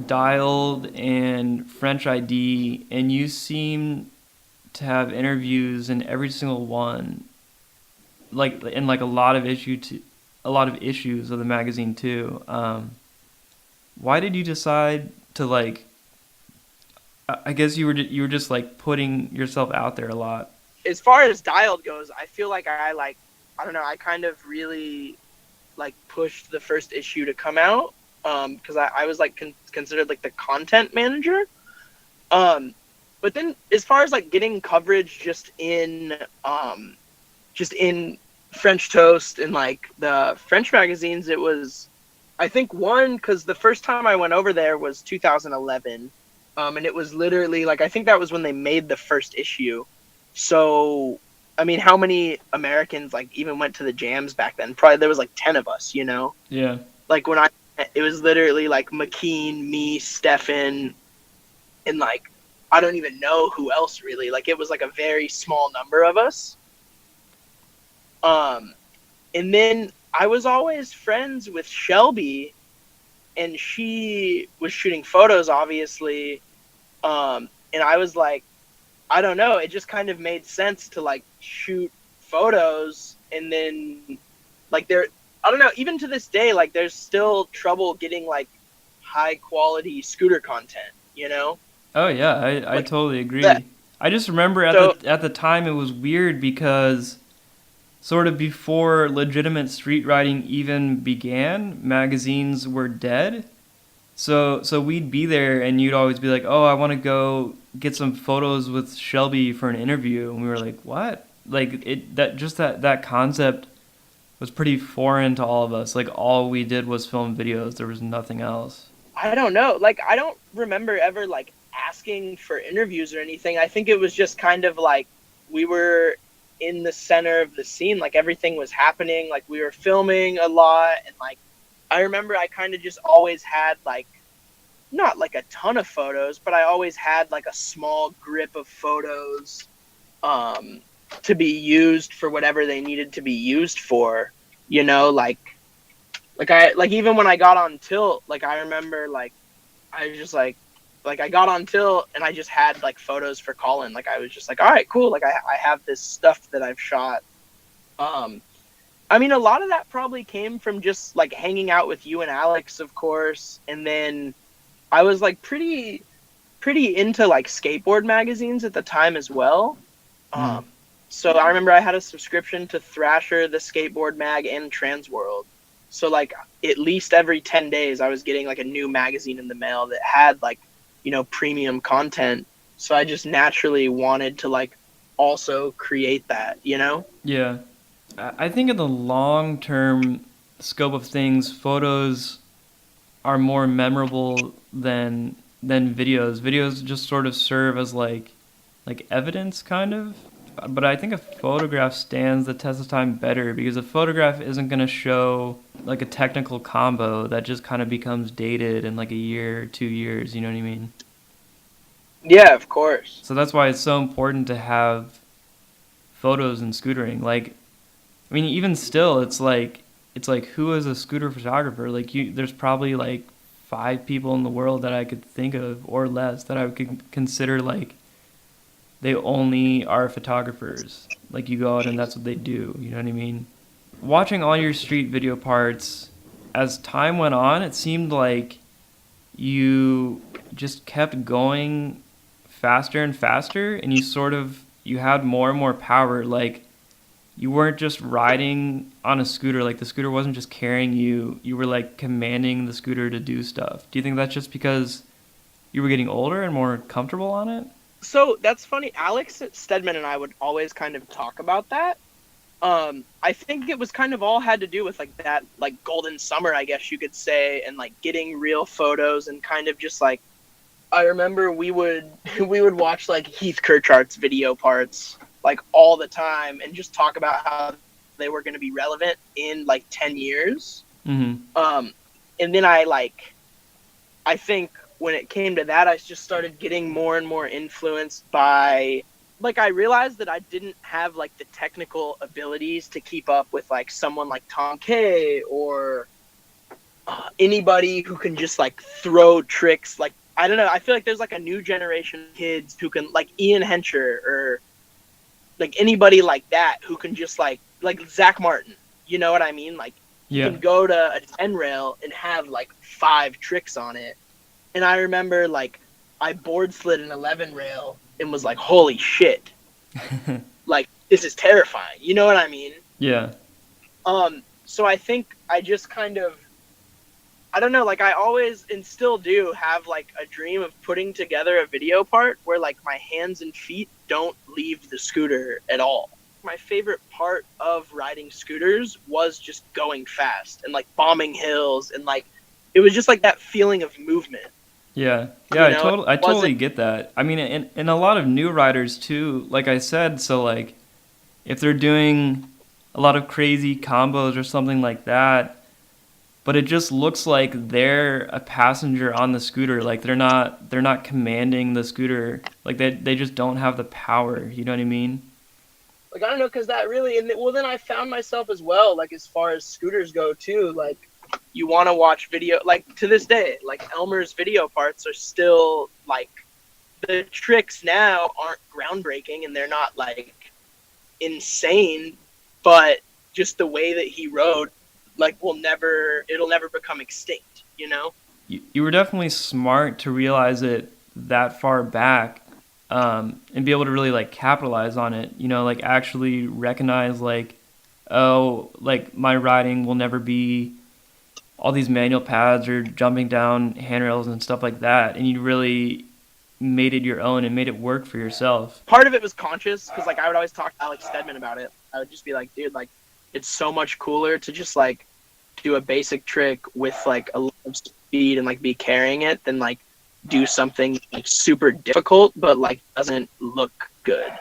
dialed and French ID, and you seem to have interviews in every single one, like in like a lot of issues of the magazine too. Why did you decide to like? I guess you were just like putting yourself out there a lot. As far as dialed goes, I feel like I don't know, I kind of really like pushed the first issue to come out because I was like considered like the content manager. Um, but then as far as like getting coverage just in French Toast and like the French magazines, it was I think one because the first time I went over there was 2011, and it was literally like I think that was when they made the first issue. So I mean, how many Americans like even went to the jams back then? Probably there was like 10 of us, you know. Yeah. Like when it was literally like McKean, me, Stefan, and like I don't even know who else really. Like it was like a very small number of us. Um, and then I was always friends with Shelby, and she was shooting photos, obviously. And I was like, I don't know, it just kind of made sense to like shoot photos, and then like I don't know, even to this day, like there's still trouble getting like high quality scooter content, you know? Oh yeah, I Like totally that. agree. I just remember So at the time it was weird because sort of before legitimate street riding even began, magazines were dead. So we'd be there and you'd always be like, "Oh, I want to go get some photos with Shelby for an interview." And we were like, "What?" Like that concept was pretty foreign to all of us. Like all we did was film videos. There was nothing else. I don't know. Like I don't remember ever like asking for interviews or anything. I think it was just kind of like we were in the center of the scene, like everything was happening, like we were filming a lot, and like I remember I kind of just always had like not like a ton of photos, but I always had like a small grip of photos um to be used for whatever they needed to be used for, you know, like I like even when I got on tilt, like I remember like I was just like I got on tilt and I just had like photos for Colin. Like I was just like, all right, cool. Like I have this stuff that I've shot. Um, I mean, a lot of that probably came from just like hanging out with you and Alex, of course. And then I was like pretty into like skateboard magazines at the time as well. Hmm. Um, so I remember I had a subscription to Thrasher, the Skateboard Mag, and Transworld. So like at least every 10 days I was getting like a new magazine in the mail that had like, you know, premium content. So I just naturally wanted to like also create that, you know? Yeah. I think in the long term scope of things, photos are more memorable than videos. Videos just sort of serve as like evidence kind of. But I think a photograph stands the test of time better because a photograph isn't going to show like a technical combo that just kind of becomes dated in like a year, 2 years, you know what I mean? Yeah, of course. So that's why it's so important to have photos in scootering. Like, I mean, even still, it's like who is a scooter photographer? Like there's probably like 5 people in the world that I could think of or less that I could consider like they only are photographers. Like you go out and that's what they do. You know what I mean? Watching all your street video parts, as time went on, it seemed like you just kept going faster and faster, and you had more and more power. Like you weren't just riding on a scooter. Like the scooter wasn't just carrying you. You were like commanding the scooter to do stuff. Do you think that's just because you were getting older and more comfortable on it? So that's funny. Alex Stedman and I would always kind of talk about that. I think it was kind of all had to do with like that, like golden summer, I guess you could say, and like getting real photos and kind of just like I remember we would we would watch like Heath Kirchhardt's video parts like all the time and just talk about how they were going to be relevant in like 10 years. Mm-hmm. And then I think when it came to that, I just started getting more and more influenced by, like, I realized that I didn't have like the technical abilities to keep up with like someone like Tom Kay or anybody who can just like throw tricks. Like, I don't know, I feel like there's like a new generation of kids who can, like Ian Hencher or like anybody like that who can just like Zach Martin, you know what I mean? Like, you Yeah. can go to a 10 rail and have like 5 tricks on it. And I remember like I board slid an 11 rail and was like, holy shit, like this is terrifying, you know what I mean? Yeah. So I think I just kind of, I don't know, like I always and still do have like a dream of putting together a video part where like my hands and feet don't leave the scooter at all. My favorite part of riding scooters was just going fast and like bombing hills, and like it was just like that feeling of movement. Yeah. You Yeah, know, I it totally wasn't get that. I mean, and a lot of new riders too, like I said, so like if they're doing a lot of crazy combos or something like that, but it just looks like they're a passenger on the scooter, like they're not commanding the scooter. Like they just don't have the power, you know what I mean? like, I don't know, because that really, and well, then I found myself as well, like as far as scooters go too, like you want to watch video, like to this day, like Elmer's video parts are still like, the tricks now aren't groundbreaking and they're not like insane, but just the way that he rode, like it'll never become extinct, you know? You were definitely smart to realize it that far back, and be able to really like capitalize on it. You know, like actually recognize like, oh, like my riding will never be all these manual pads or jumping down handrails and stuff like that, and you really made it your own and made it work for yourself. Part of it was conscious because like I would always talk to Alex Stedman about it. I would just be like, dude, like it's so much cooler to just like do a basic trick with like a lot of speed and like be carrying it than like do something like super difficult but like doesn't look good.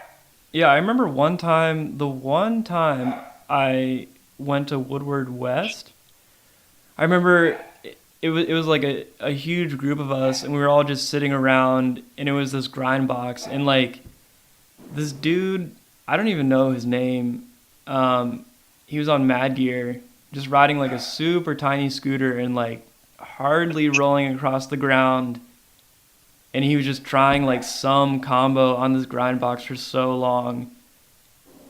Yeah, I remember the one time I went to Woodward West. I remember it was like a huge group of us, and we were all just sitting around, and it was this grind box, and like this dude, I don't even know his name. He was on Mad Gear, just riding like a super tiny scooter and like hardly rolling across the ground, and he was just trying like some combo on this grind box for so long,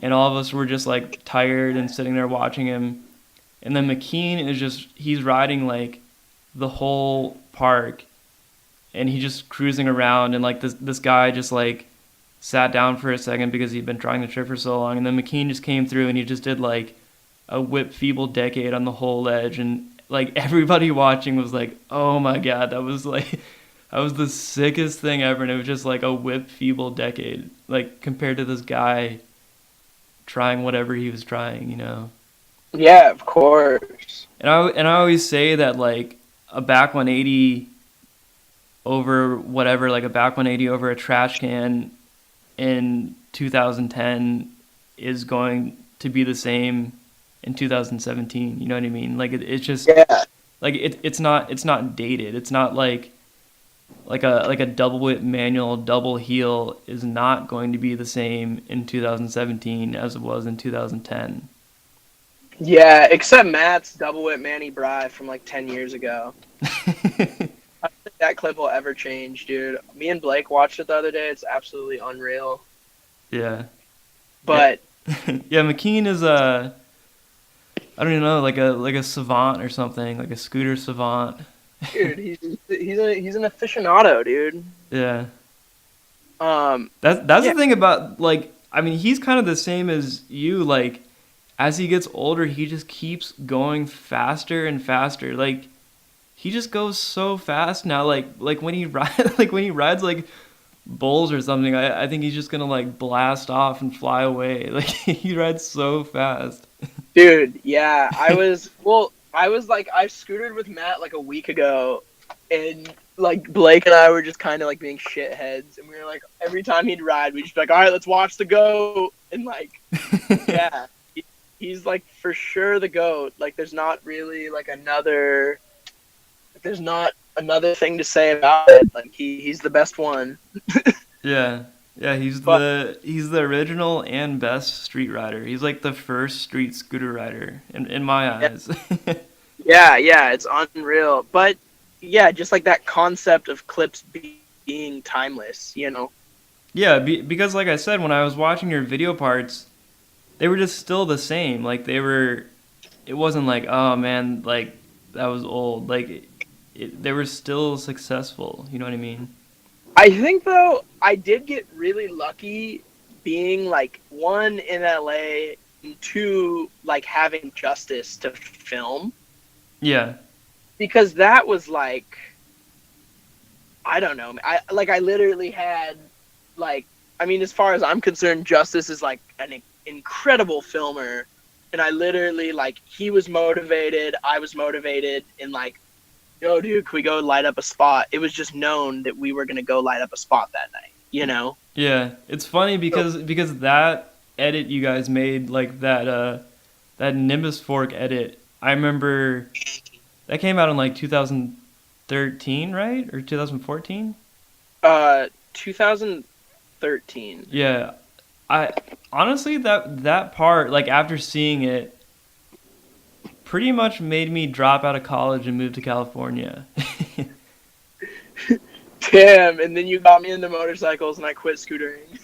and all of us were just like tired and sitting there watching him. And then McKean is just, he's riding like the whole park, and he's just cruising around, and like this guy just like sat down for a second because he'd been trying the trick for so long, and then McKean just came through and he just did like a whip feeble decade on the whole edge, and like everybody watching was like, oh my god, that was like that was the sickest thing ever, and it was just like a whip feeble decade, like compared to this guy trying whatever he was trying, you know. Yeah, of course. And I always say that like a back 180 over whatever, like a back 180 over a trash can in 2010 is going to be the same in 2017. You know what I mean? Like it's just Yeah. like it's not dated. It's not like a double whip manual double heel is not going to be the same in 2017 as it was in 2010. Yeah, except Matt's double whip Manny Bry from like 10 years ago. I don't think that clip will ever change, dude. Me and Blake watched it the other day. It's absolutely unreal. Yeah. But Yeah, McKean is I don't even know, like a savant or something, like a scooter savant. dude, he's an aficionado, dude. Yeah. Um, That's yeah, the thing about like, I mean, he's kind of the same as you. Like as he gets older, he just keeps going faster and faster. Like he just goes so fast now. Like when he rides like bulls or something, I think he's just gonna like blast off and fly away. Like he rides so fast. dude. Yeah, I was like I scootered with Matt like a week ago, and like Blake and I were just kind of like being shitheads, and we were like, every time he'd ride, we'd just be like, all right, let's watch the goat, and like, yeah, he's like for sure the goat. Like, there's not another thing to say about it. Like, he's the best one. Yeah. Yeah, he's But the original and best street rider. He's like the first street scooter rider in my yeah, eyes. yeah, it's unreal. But yeah, just like that concept of clips being timeless, you know. Yeah, because like I said, when I was watching your video parts, they were just still the same. Like it wasn't like, oh man, like that was old. Like they were still successful. You know what I mean? I think though I did get really lucky being like one in LA and two like having justice to film Yeah, because that was like I don't know. I literally had like I mean as far as I'm concerned Justice is like an incredible filmer and I literally like he was motivated, I was motivated and like yo dude, can we go light up a spot? It was just known that we were going to go light up a spot that night, you know. yeah. It's funny So, because that edit you guys made, like that Nimbus fork edit. I remember that came out in like 2013, right? Or 2014? 2013. Yeah. I honestly that part, like after seeing it, pretty much made me drop out of college and move to California. Damn, and then you got me into motorcycles and I quit scootering.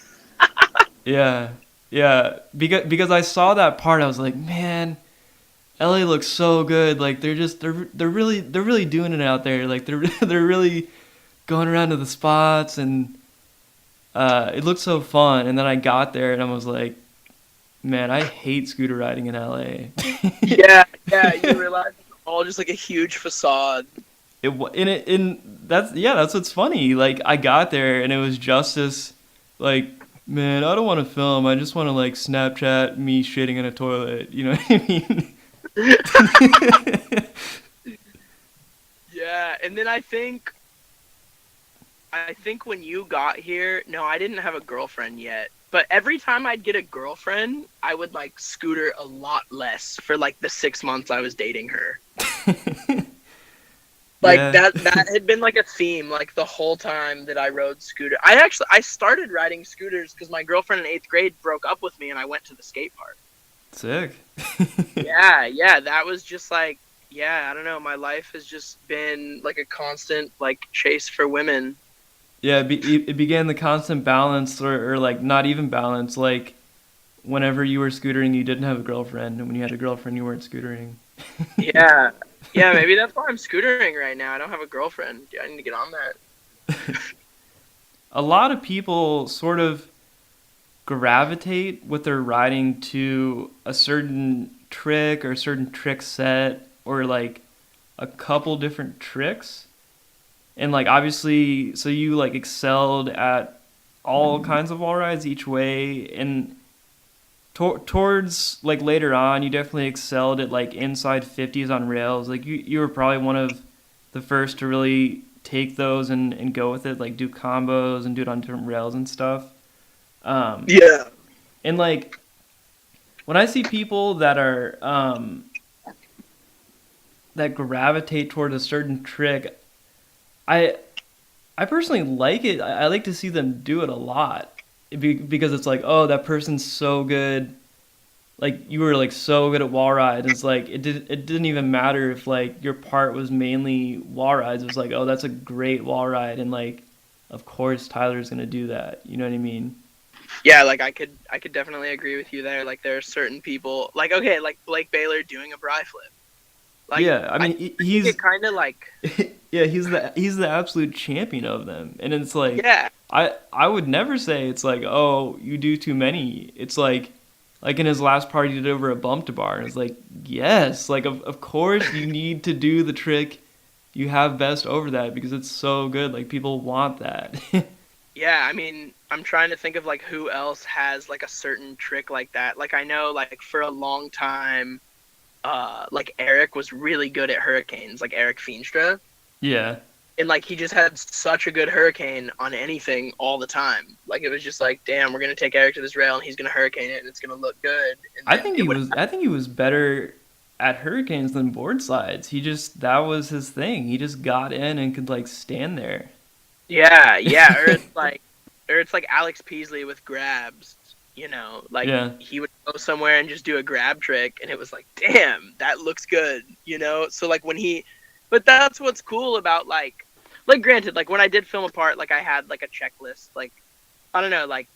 Yeah. Yeah, because I saw that part, I was like, man, LA looks so good. Like they're really doing it out there. Like they're really going around to the spots, and it looked so fun. And then I got there and I was like, man, I hate scooter riding in LA. Yeah, you realize it's all just like a huge facade. That's what's funny. Like I got there and it was Justice. Like, man, I don't want to film. I just want to like Snapchat me shitting in a toilet. You know what I mean? Yeah, and then I think when you got here, no, I didn't have a girlfriend yet. But every time I'd get a girlfriend, I would like scooter a lot less for like the 6 months I was dating her. Like Yeah. that had been like a theme like the whole time that I rode scooter. I started riding scooters because my girlfriend in 8th grade broke up with me and I went to the skate park. Sick. Yeah, that was just like yeah, I don't know. My life has just been like a constant like chase for women. Yeah, it began the constant balance, or like not even balance. Like whenever you were scootering, you didn't have a girlfriend, and when you had a girlfriend, you weren't scootering. Yeah. Yeah, maybe that's why I'm scootering right now. I don't have a girlfriend. I need to get on that. A lot of people sort of gravitate with their riding to a certain trick or a certain trick set, or like a couple different tricks. And like obviously, so you like excelled at all kinds of wall rides each way, and towards like later on, you definitely excelled at like inside 50s on rails. Like you were probably one of the first to really take those and go with it, like do combos and do it on different rails and stuff. Um, Yeah. and like when I see people that are that gravitate toward a certain trick, I I personally like it. I like to see them do it a lot. Because it's like, oh, that person's so good. Like you were like so good at wall rides. It's like it didn't even matter if like your part was mainly wall rides. It was like, oh, that's a great wall ride, and like, of course Tyler's gonna do that. You know what I mean? Yeah, like I could definitely agree with you there. Like there are certain people like okay, like Blake Baylor doing a bri flip. Like Yeah, I I mean think it kind of like yeah, he's the absolute champion of them, and it's like yeah. I would never say it's like, oh, you do too many. It's like in his last part he did over a bump to bar, and it's like, yes, like of course you need to do the trick you have best over that because it's so good. Like people want that. Yeah, I mean, I'm trying to think of like who else has like a certain trick like that. Like I know like for a long time like Eric was really good at hurricanes, like Eric Feenstra. Yeah. and like he just had such a good hurricane on anything all the time. Like it was just like, damn, we're gonna take Eric to this rail and he's gonna hurricane it and it's gonna look good. And I then think it he would. was. I think he was better at hurricanes than board slides. That was his thing. He just got in and could like stand there. Yeah, yeah, or it's like Alex Peasley with grabs. You know, like Yeah. he would go somewhere and just do a grab trick, and it was like, damn, that looks good. You know, so like but that's what's cool about like granted, like when I did film a part, like I had like a checklist, like I don't know, like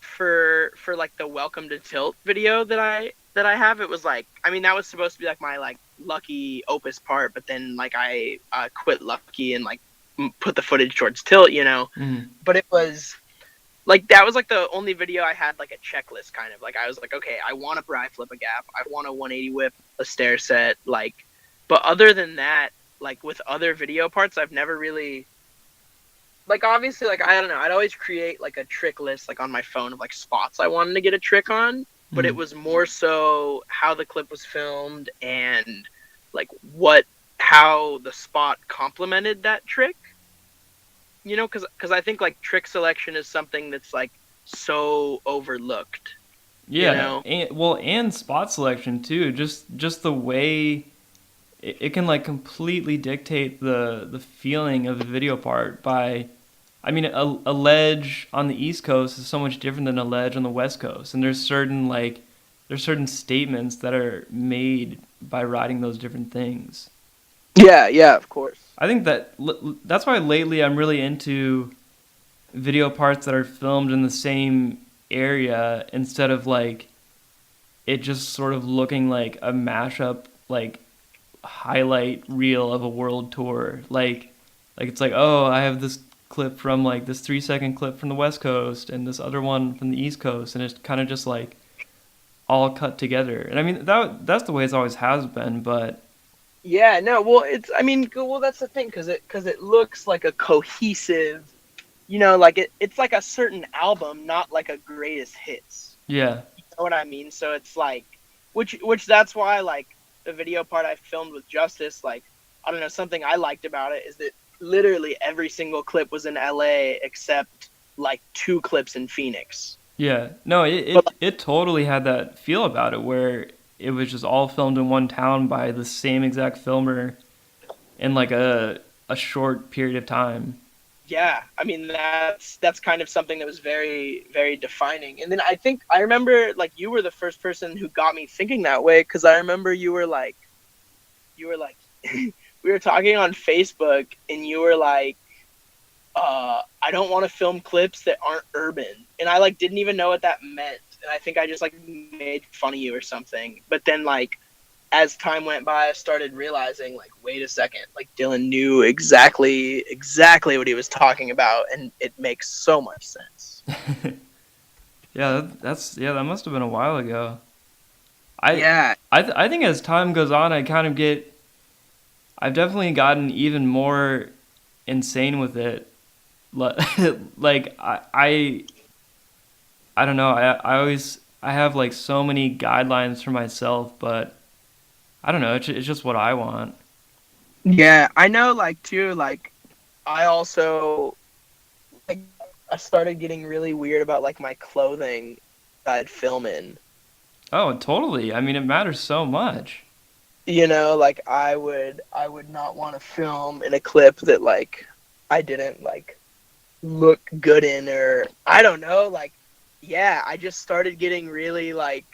for like the Welcome to Tilt video that I have, it was like, I mean, that was supposed to be like my like Lucky Opus part, but then like I quit Lucky and like put the footage towards Tilt, you know. Mm. But it was like that was like the only video I had like a checklist kind of like. I was like, okay, I want to bri flip a gap, I want a 180 whip, a stair set, like. But other than that, like with other video parts, I've never really like obviously like I don't know, I'd always create like a trick list like on my phone of like spots I wanted to get a trick on, but it Mm. was more so how the clip was filmed and like how the spot complemented that trick. You know, because I think like trick selection is something that's like so overlooked. You Yeah, know. and spot selection too. Just the way it can like completely dictate the feeling of the video part by. I mean, a ledge on the East Coast is so much different than a ledge on the West Coast, and there's certain statements that are made by writing those different things. Yeah, yeah, of course. I think that's why lately I'm really into video parts that are filmed in the same area instead of like it just sort of looking like a mashup like highlight reel of a world tour. Like it's like, oh, I have this clip from like this 3 second clip from the West Coast and this other one from the East Coast, and it's kind of just like all cut together. And I mean that's the way it's always has been, but Yeah, no, well, I mean, well, that's the thing, because it looks like a cohesive, you know, like it's like a certain album, not like a greatest hits. yeah, You know what I mean? So it's like, which that's why like the video part I filmed with Justice, like I don't know, something I liked about it is that literally every single clip was in LA except like 2 clips in Phoenix. yeah. No, But it totally had that feel about it where it was just all filmed in one town by the same exact filmer in like a short period of time. yeah, I mean that's kind of something that was very very defining. And then I think I remember like you were the first person who got me thinking that way, because I remember you were like we were talking on Facebook and you were like I don't want to film clips that aren't urban, and I like didn't even know what that meant, and I think I just like made fun of you or something. But then like as time went by, I started realizing, like, wait a second, like Dylan knew exactly what he was talking about, and it makes so much sense. Yeah, that must have been a while ago. I Yeah, I think as time goes on, I've definitely gotten even more insane with it. Like I don't know. I have like so many guidelines for myself, but I don't know. It's just what I want. yeah, I know. Like too, like I also like I started getting really weird about like my clothing that I'd film in. Oh, totally. I mean, it matters so much. You know, like I would not want to film in a clip that like I didn't like look good in, or I don't know, like yeah, I just started getting really like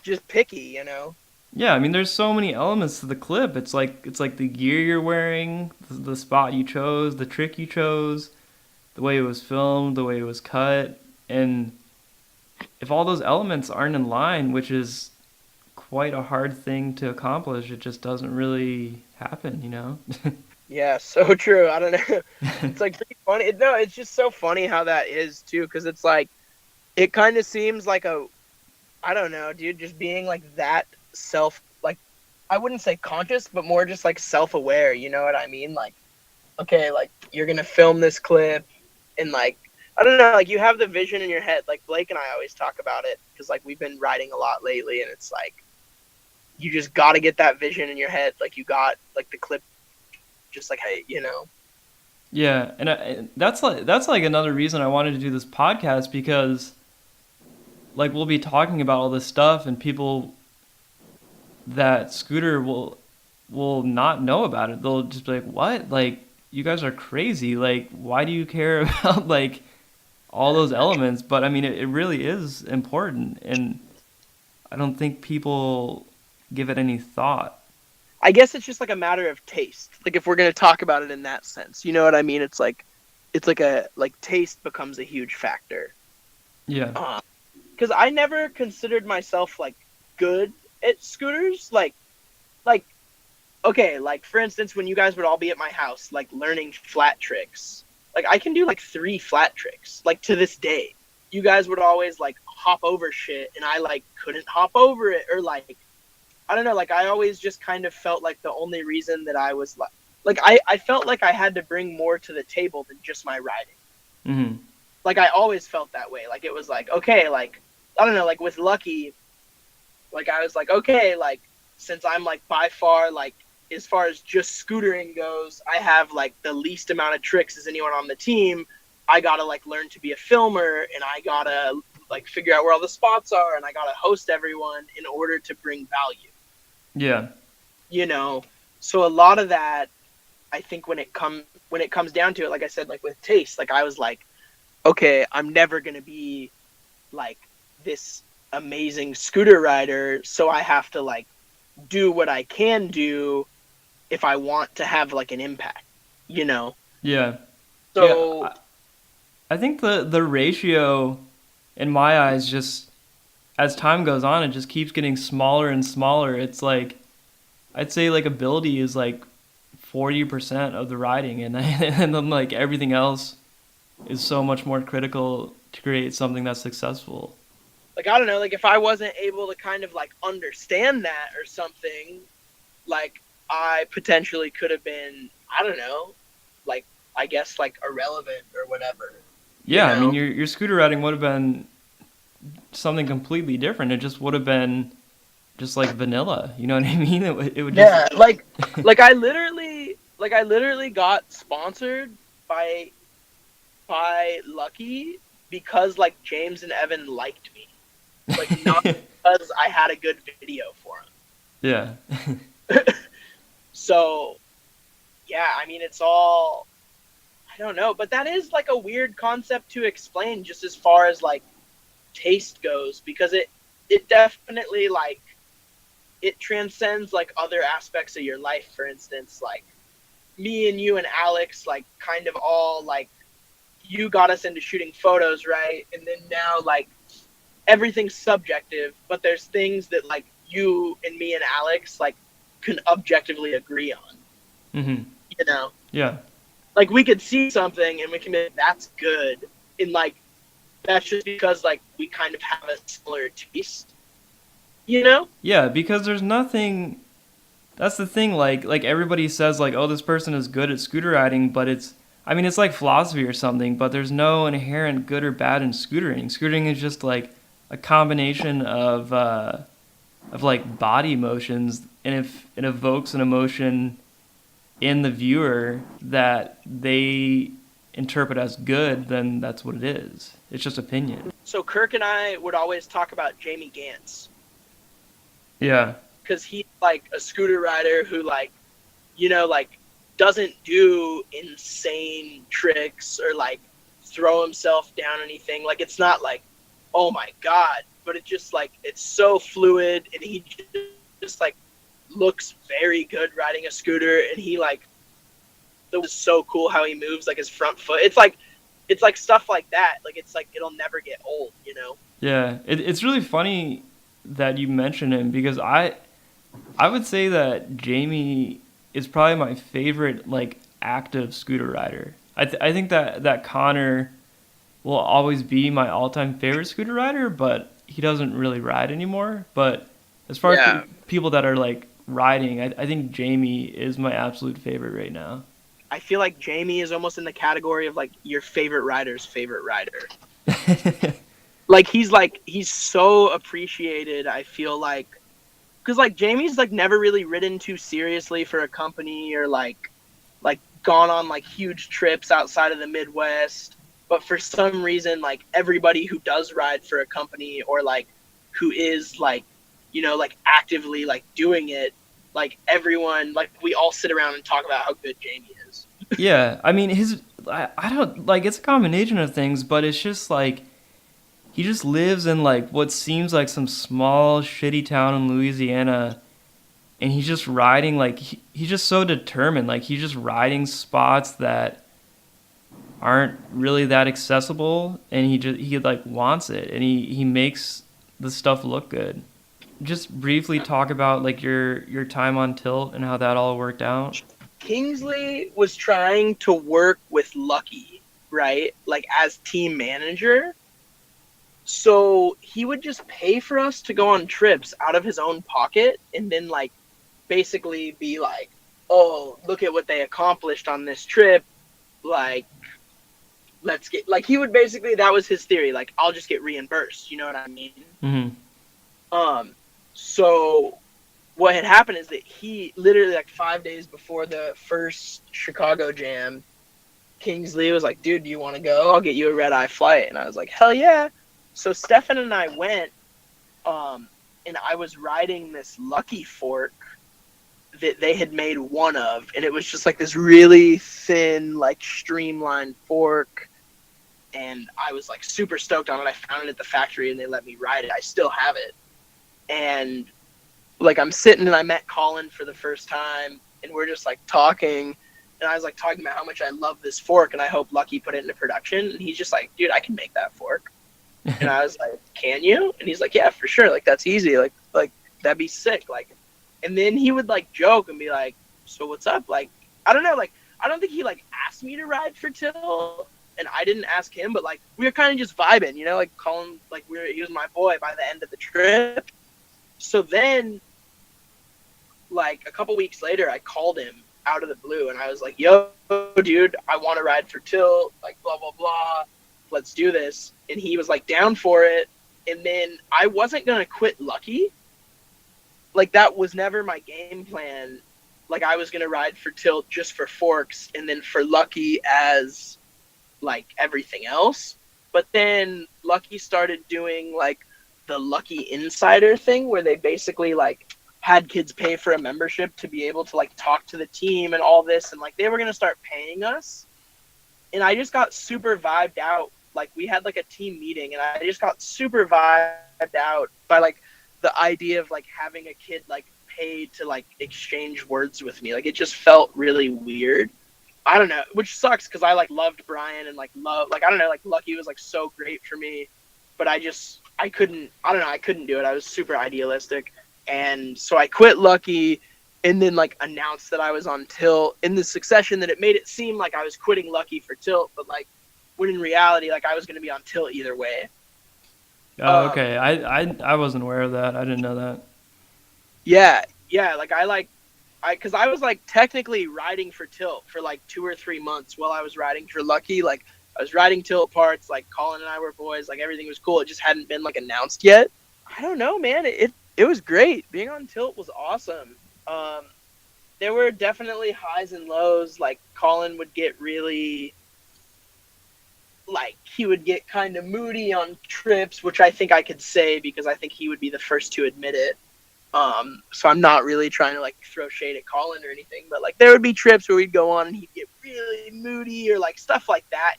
just picky, you know. Yeah, I mean, there's so many elements to the clip. It's like the gear you're wearing, the spot you chose, the trick you chose, the way it was filmed, the way it was cut, and if all those elements aren't in line, which is quite a hard thing to accomplish, it just doesn't really happen, you know? Yeah, so true. I don't know. It's like pretty funny. No, it's just so funny how that is too, because it's like it kind of seems like a I don't know, dude, just being like that self like I wouldn't say conscious, but more just like self-aware, you know what I mean? Like okay, like you're going to film this clip and like I don't know, like you have the vision in your head. Like Blake and I always talk about it cuz like we've been writing a lot lately, and it's like you just got to get that vision in your head. Like you got like the clip just like hey, you know. Yeah, and that's like another reason I wanted to do this podcast because like we'll be talking about all this stuff and people that scooter will not know about it. They'll just be like, "What? Like you guys are crazy. Like why do you care about like all those elements?" But I mean it really is important and I don't think people give it any thought. I guess it's just like a matter of taste. Like if we're gonna talk about it in that sense, you know what I mean? It's like a like taste becomes a huge factor. Yeah. Because I never considered myself like good at scooters. Like okay, like for instance, when you guys would all be at my house, like learning flat tricks, like I can do like 3 flat tricks, like to this day. You guys would always like hop over shit, and I like couldn't hop over it, or like I don't know, like I always just kind of felt like the only reason that I was like I felt like I had to bring more to the table than just my riding. Mm-hmm. Like I always felt that way. Like it was like okay, like I don't know, like with Lucky, like I was like okay, like since I'm like by far like as far as just scootering goes, I have like the least amount of tricks as anyone on the team. I gotta like learn to be a filmer, and I gotta like figure out where all the spots are, and I gotta host everyone in order to bring value. Yeah. You know, so a lot of that, I think when it comes down to it, like I said, like with taste, like I was like, okay, I'm never gonna be like this amazing scooter rider, so I have to like do what I can do if I want to have like an impact, you know? Yeah. So Yeah. I think the ratio in my eyes just as time goes on it just keeps getting smaller and smaller. It's like I'd say like ability is like 40% of the riding and and then like everything else is so much more critical to create something that's successful. like I don't know, like if I wasn't able to kind of like understand that or something, like I potentially could have been, I don't know, like I guess like irrelevant or whatever, you Yeah, I mean know? your scooter riding would have been something completely different. It just would have been just like vanilla. You know what I mean? It would just Yeah, like I literally got sponsored by Lucky because like James and Evan liked me. Like not because I had a good video for yeah. them. So yeah, I mean it's all I don't know, but that is like a weird concept to explain just as far as like taste goes because it definitely like it transcends like other aspects of your life. For instance, like me and you and Alex like kind of all like you got us into shooting photos, right? And then now like everything's subjective, but there's things that like you and me and Alex like can objectively agree on, Mhm. you know? Yeah. Like we could see something and we can be like, that's good. And like that's just because like we kind of have a similar taste, you know? Yeah, because there's nothing. That's the thing. Like everybody says, like, oh, this person is good at scooter riding, but it's. I mean, it's like philosophy or something. But there's no inherent good or bad in scootering. Scootering is just like a combination of like body motions, and if it evokes an emotion in the viewer that they interpret as good, then that's what it is. It's just opinion. So Kirk and I would always talk about Jamie Gantz Yeah. because he's like a scooter rider who like, you know, like doesn't do insane tricks or like throw himself down anything. Like it's not like, oh my God, but it just like, it's so fluid and he just like looks very good riding a scooter and he like, it was so cool how he moves like his front foot. It's like stuff like that. Like it's like, it'll never get old, you know? Yeah. It's really funny that you mention him because I would say that Jamie is probably my favorite like active scooter rider. I think that Connor will always be my all-time favorite scooter rider, but he doesn't really ride anymore. But as far as Yeah. people that are like riding, I think Jamie is my absolute favorite right now. I feel like Jamie is almost in the category of like your favorite rider's favorite rider. Like he's so appreciated. I feel like because like Jamie's like never really ridden too seriously for a company or like gone on like huge trips outside of the Midwest. But for some reason, like everybody who does ride for a company or like who is like, like actively like doing it, like everyone, like we all sit around and talk about how good Jamie is. Yeah, I mean, I don't, like, it's a combination of things, but it's just like, he just lives in like what seems like some small, shitty town in Louisiana, and he's just riding, like, he's just so determined. Like, he's just riding spots that aren't really that accessible, and he like wants it, and he makes the stuff look good. Just briefly talk about like your time on Tilt and how that all worked out. Kingsley was trying to work with Lucky, right? Like as team manager. So he would just pay for us to go on trips out of his own pocket and then like basically be like, "Oh, look at what they accomplished on this trip." Like, let's get, like, he would basically, that was his theory, like, I'll just get reimbursed, you know what I mean? Mm-hmm. So what had happened is that he literally like 5 days before the first Chicago Jam, Kingsley was like, "Dude, do you want to go? I'll get you a red-eye flight." And I was like, "Hell yeah." So Stefan and I went, and I was riding this Lucky fork that they had made one of, and it was just like this really thin, like streamlined fork, and I was like super stoked on it. I found it at the factory and they let me ride it. I still have it. And like I'm sitting and I met Colin for the first time and we're just like talking, and I was like talking about how much I love this fork and I hope Lucky put it into production, and he's just like, "Dude, I can make that fork." And I was like, "Can you?" And he's like, "Yeah, for sure. Like that's easy. Like that'd be sick." Like, and then he would like joke and be like, "So what's up?" Like, I don't know. Like, I don't think he like asked me to ride for Till, and I didn't ask him, but like we were kind of just vibing, like Colin, like he was my boy by the end of the trip. So then, like a couple weeks later, I called him out of the blue and I was like, "Yo, dude, I want to ride for Till, like blah, blah, blah. Let's do this." And he was like down for it. And then I wasn't going to quit Lucky. Like that was never my game plan. Like I was going to ride for Till just for forks and then for Lucky as like everything else. But then Lucky started doing like the Lucky Insider thing where they basically like had kids pay for a membership to be able to like talk to the team and all this, and like they were going to start paying us. And I just got super vibed out. Like we had like a team meeting and I just got super vibed out by like the idea of like having a kid like pay to like exchange words with me. Like it just felt really weird. I don't know, which sucks because I like loved Brian and like I don't know, like Lucky was like so great for me, but I couldn't do it. I was super idealistic. And so I quit Lucky and then like announced that I was on Tilt in the succession that it made it seem like I was quitting Lucky for Tilt, but like when in reality, like I was going to be on Tilt either way. Oh, okay. I wasn't aware of that. I didn't know that. Yeah. Like because I was like technically riding for Tilt for like 2 or 3 months while I was riding for Lucky. Like I was riding Tilt parts, like Colin and I were boys, like everything was cool. It just hadn't been like announced yet. I don't know, man. It was great. Being on Tilt was awesome. There were definitely highs and lows. Like Colin would get really, like he would get kind of moody on trips, which I think I could say because I think he would be the first to admit it. So I'm not really trying to like throw shade at Colin or anything, but like there would be trips where we'd go on and he'd get really moody or like stuff like that,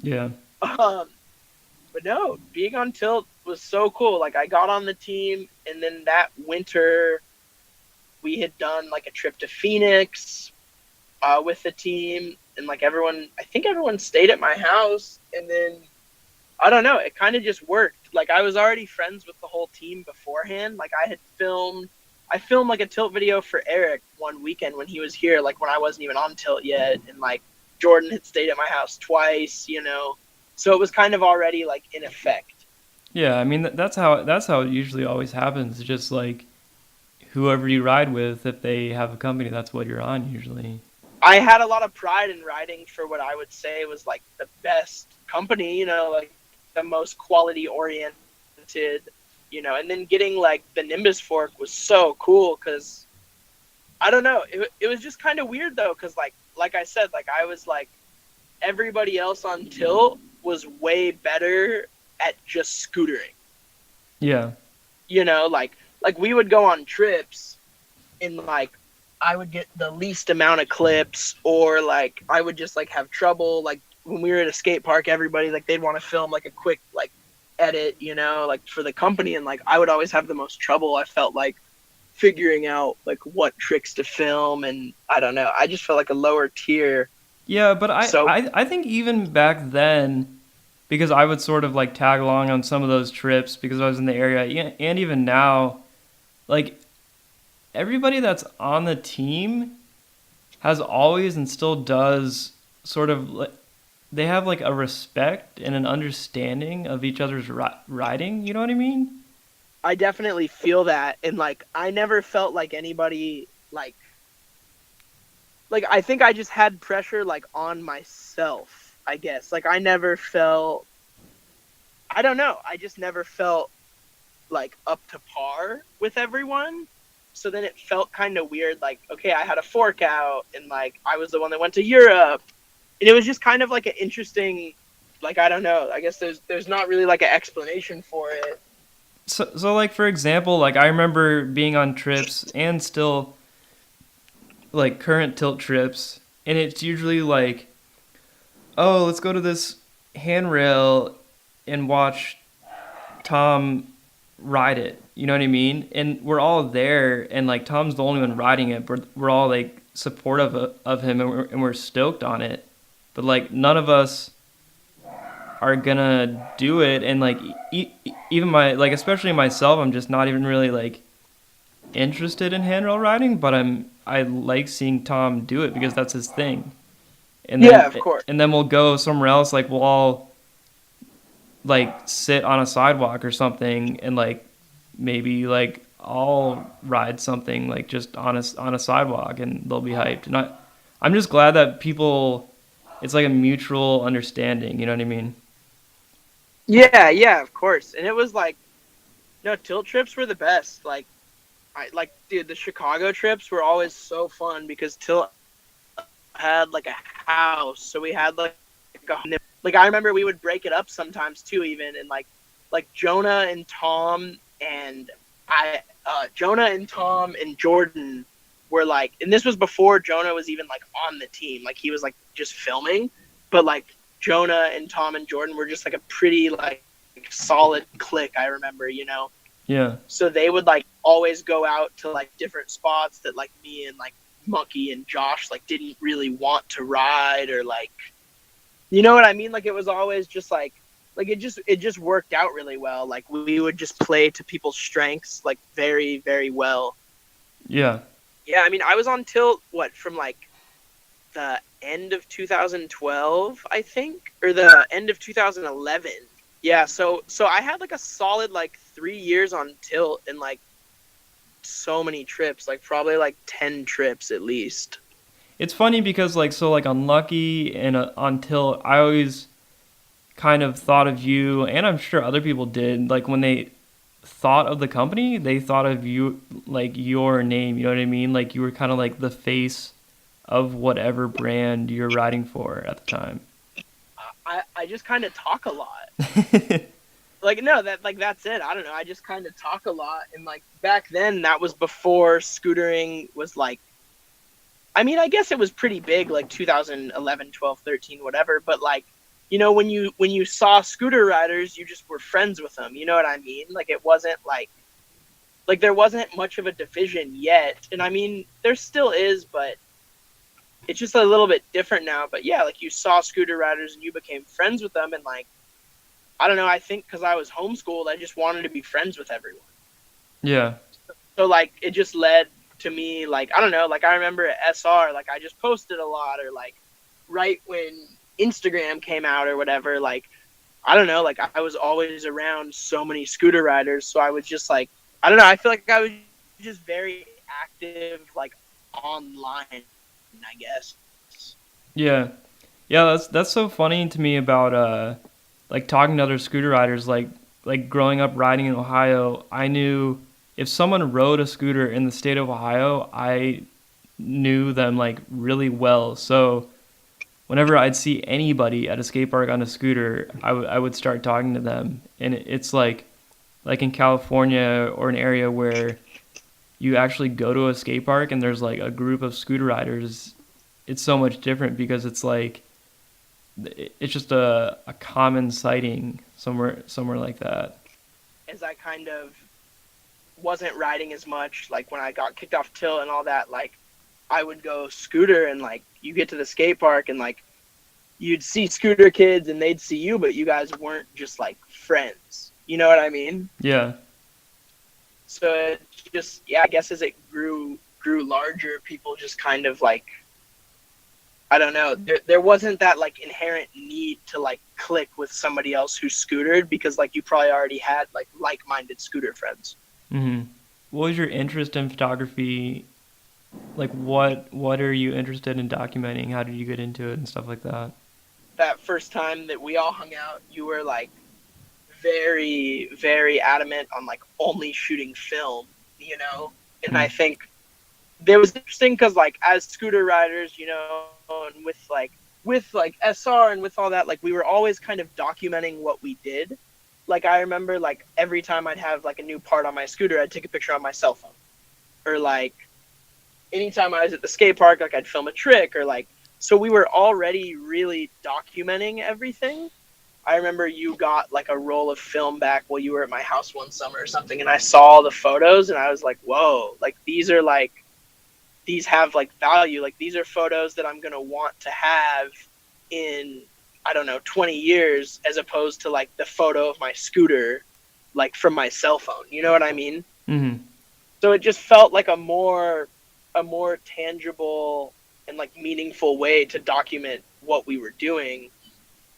Yeah. But no, being on Tilt was so cool. Like I got on the team, and then that winter we had done like a trip to Phoenix with the team, and like I think everyone stayed at my house, and then I don't know, it kind of just worked. Like I was already friends with the whole team beforehand. Like I filmed like a Tilt video for Eric one weekend when he was here, like when I wasn't even on Tilt yet, and like Jordan had stayed at my house twice, so it was kind of already like in effect. Yeah, I mean that's how it usually always happens. It's just like whoever you ride with, if they have a company, that's what you're on usually. I had a lot of pride in riding for what I would say was like the best company, like the most quality oriented, and then getting like the Nimbus fork was so cool because I don't know, it was just kind of weird though, because like like I said, like I was like everybody else on tilt was way better at just scootering. Yeah. You know, like we would go on trips and like I would get the least amount of clips, or like I would just like have trouble. Like when we were at a skate park, everybody like they'd want to film like a quick like edit, you know, like for the company, and like I would always have the most trouble. I felt like figuring out like what tricks to film, and I don't know. I just felt like a lower tier. Yeah, but So I think even back then, because I would sort of like tag along on some of those trips because I was in the area, and even now, like everybody that's on the team has always and still does sort of they have like a respect and an understanding of each other's riding. You know what I mean? I definitely feel that, and like I never felt like anybody like I think I just had pressure like on myself, I guess. Like I never felt, I don't know, I just never felt like up to par with everyone. So then it felt kind of weird, like okay, I had a fork out and like I was the one that went to Europe, and it was just kind of like an interesting, like I don't know, I guess there's not really like an explanation for it. So like for example, like I remember being on trips and still like current tilt trips, and it's usually like, oh, let's go to this handrail and watch Tom ride it. You know what I mean? And we're all there, and like Tom's the only one riding it. But we're all like supportive of him, and we're stoked on it. But like none of us are gonna do it, and like even my like especially myself, I'm just not even really like interested in handrail riding. But I like seeing Tom do it because that's his thing. And Yeah, then of course. and then we'll go somewhere else. Like we'll all like sit on a sidewalk or something, and like maybe like I'll ride something like just on a sidewalk, and they'll be hyped. And I'm just glad that people, it's like a mutual understanding. You know what I mean? Yeah, yeah, of course. And it was like, no, tilt trips were the best. Like I like, dude, the Chicago trips were always so fun because tilt had like a house, so we had like I remember we would break it up sometimes too, even, and like Jonah and Tom and Jordan were like, and this was before Jonah was even like on the team, like he was like just filming, but like Jonah and Tom and Jordan were just like a pretty like solid clique, I remember, you know. Yeah. So they would like always go out to like different spots that like me and like Monkey and Josh like didn't really want to ride, or like, you know what I mean? Like it was always just like it just worked out really well. Like we would just play to people's strengths like very, very well. Yeah. Yeah, I mean I was on tilt from like the end of 2012, I think, or the end of 2011. Yeah, so I had like a solid like 3 years on tilt, and like so many trips, like probably like 10 trips at least. It's funny because like so like on Lucky and on Tilt, I always kind of thought of you, and I'm sure other people did. Like when they thought of the company, they thought of you like your name. You know what I mean? Like you were kind of like the face of whatever brand you're riding for at the time. I just kind of talk a lot. Like no, that's it. I don't know. I just kind of talk a lot, and like back then that was before scootering was like, I mean, I guess it was pretty big, like 2011, 12, 13, whatever, but like, you know, when you saw scooter riders, you just were friends with them. You know what I mean? Like it wasn't like there wasn't much of a division yet. And I mean, there still is, but it's just a little bit different now. But yeah, like you saw scooter riders and you became friends with them, and like I don't know, I think because I was homeschooled, I just wanted to be friends with everyone. Yeah. So like it just led to me, like I don't know, like I remember at SR, like I just posted a lot, or like right when Instagram came out or whatever, like I don't know, like I was always around so many scooter riders, so I was just like, I don't know, I feel like I was just very active like online, I guess. Yeah. Yeah, that's so funny to me about like talking to other scooter riders. Like growing up riding in Ohio, I knew if someone rode a scooter in the state of Ohio, I knew them like really well. So whenever I'd see anybody at a skate park on a scooter, I would start talking to them. And it's like in California or an area where you actually go to a skate park and there's like a group of scooter riders, it's so much different because it's like it's just a common sighting somewhere like that. As I kind of wasn't riding as much, like when I got kicked off tilt and all that, like I would go scooter and like you get to the skate park and like you'd see scooter kids and they'd see you, but you guys weren't just like friends. You know what I mean? Yeah. So it just, yeah, I guess as it grew larger, people just kind of like, I don't know, there wasn't that like inherent need to like click with somebody else who scootered because like you probably already had like-minded scooter friends. Hmm. What was your interest in photography? Like what are you interested in documenting? How did you get into it and stuff like that? That first time that we all hung out, you were like very, very adamant on like only shooting film, you know? And I Mm. think there was interesting because like as scooter riders, you know, and with like SR and with all that, like we were always kind of documenting what we did. Like I remember like every time I'd have like a new part on my scooter, I'd take a picture on my cell phone. Or like anytime I was at the skate park, like I'd film a trick or like so we were already really documenting everything. I remember you got like a roll of film back while you were at my house one summer or something, and I saw the photos and I was like, whoa, like these have like value. Like these are photos that I'm gonna want to have in I don't know 20 years as opposed to like the photo of my scooter like from my cell phone. You know what I mean? Hmm. So it just felt like a more tangible and like meaningful way to document what we were doing.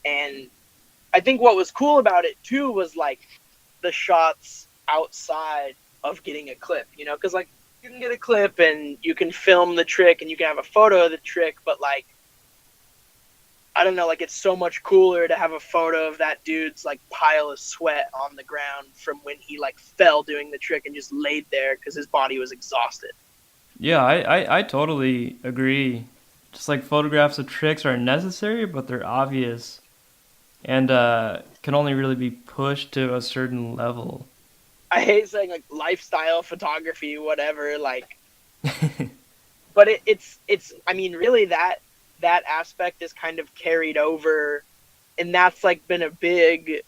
And I think what was cool about it too was like the shots outside of getting a clip, you know, because like you can get a clip and you can film the trick and you can have a photo of the trick, but like I don't know, like it's so much cooler to have a photo of that dude's like pile of sweat on the ground from when he like fell doing the trick and just laid there because his body was exhausted. Yeah, I totally agree. Just like photographs of tricks are necessary, but they're obvious and can only really be pushed to a certain level. I hate saying like lifestyle photography, whatever, like, but it's. I mean, really that aspect is kind of carried over, and that's like been a big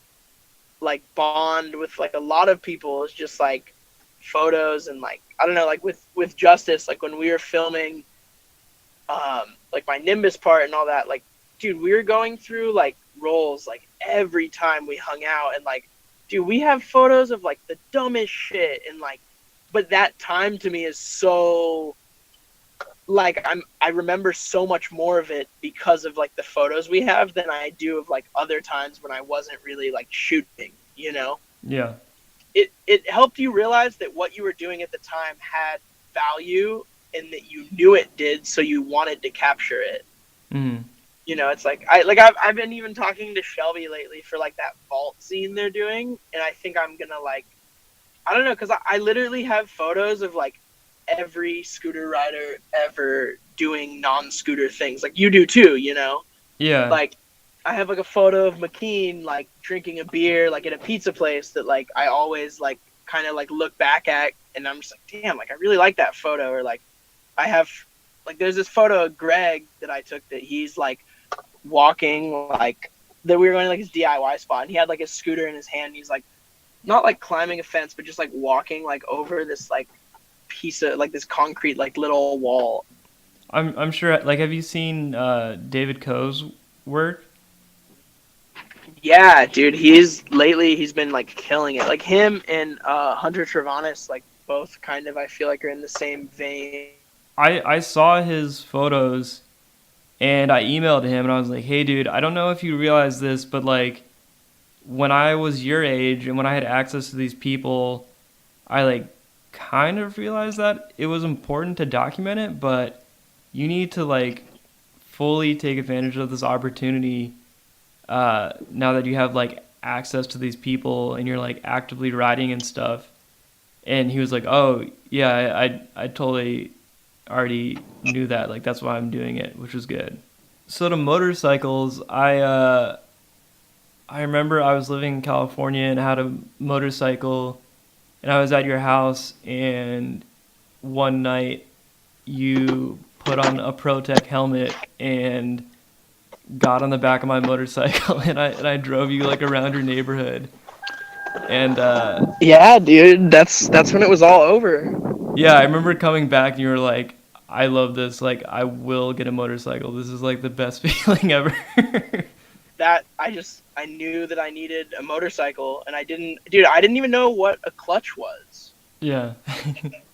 like bond with like a lot of people. Is just like photos and like I don't know, like with Justice, like when we were filming, like my Nimbus part and all that, like, dude, we were going through like rolls like every time we hung out and like dude, we have photos of like the dumbest shit and like but that time to me is so like I remember so much more of it because of like the photos we have than I do of like other times when I wasn't really like shooting, you know? Yeah. It helped you realize that what you were doing at the time had value and that you knew it did, so you wanted to capture it. Hmm. You know, it's like I've been even talking to Shelby lately for like that vault scene they're doing, and I think I'm gonna like I don't know because I literally have photos of like every scooter rider ever doing non-scooter things, like you do too. You know, Yeah. like I have like a photo of McKean like drinking a beer like at a pizza place that like I always like kind of like look back at, and I'm just like, damn, like I really like that photo. Or like I have like there's this photo of Greg that I took that he's like walking like that we were going to like his DIY spot and he had like a scooter in his hand and he's like not like climbing a fence but just like walking like over this like piece of like this concrete like little wall. I'm sure. Like, have you seen David Coe's work? Yeah, dude, he's been like killing it. Like him and Hunter Travanis like both kind of I feel like are in the same vein. I saw his photos and I emailed him and I was like, hey, dude, I don't know if you realize this, but like when I was your age and when I had access to these people, I like kind of realized that it was important to document it, but you need to like fully take advantage of this opportunity now that you have like access to these people and you're like actively writing and stuff. And he was like, "Oh yeah, I totally already knew that. Like that's why I'm doing it, which was good. So to motorcycles, I remember I was living in California and had a motorcycle, and I was at your house, and one night you put on a ProTech helmet and got on the back of my motorcycle, and I drove you like around your neighborhood. And Yeah, dude, that's when it was all over. yeah, I remember coming back and you were like, "I love this. Like, I will get a motorcycle. This is like the best feeling ever." That I knew that I needed a motorcycle, and I didn't even know what a clutch was. Yeah.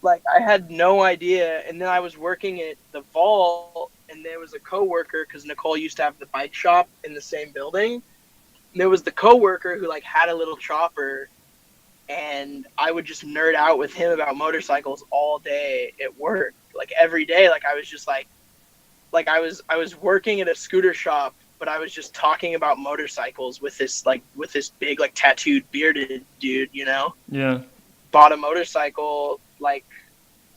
Like, I had no idea. And then I was working at the vault, and there was a coworker, because Nicole used to have the bike shop in the same building. And there was the coworker who like had a little chopper, and I would just nerd out with him about motorcycles all day at work, like every day. Like I was just like I was working at a scooter shop, but I was just talking about motorcycles with this big like tattooed bearded dude, you know. Yeah. Bought a motorcycle like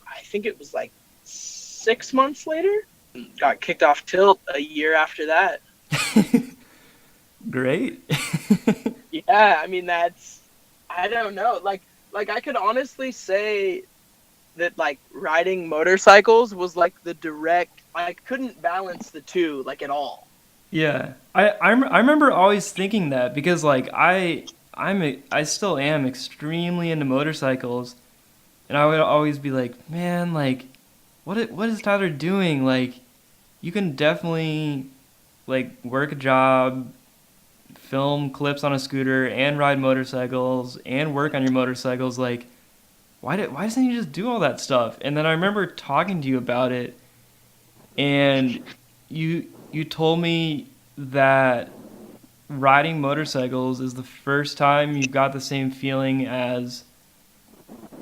I think it was like 6 months later. Got kicked off tilt a year after that. Great. Yeah, I mean that's I don't know. Like I could honestly say that like riding motorcycles was like the direct I couldn't balance the two like at all. Yeah, I remember always thinking that because like I still am extremely into motorcycles, and I would always be like, man, like what is Tyler doing? Like you can definitely like work a job, film clips on a scooter, and ride motorcycles, and work on your motorcycles. Like why doesn't he just do all that stuff? And then I remember talking to you about it, and you told me that riding motorcycles is the first time you got the same feeling as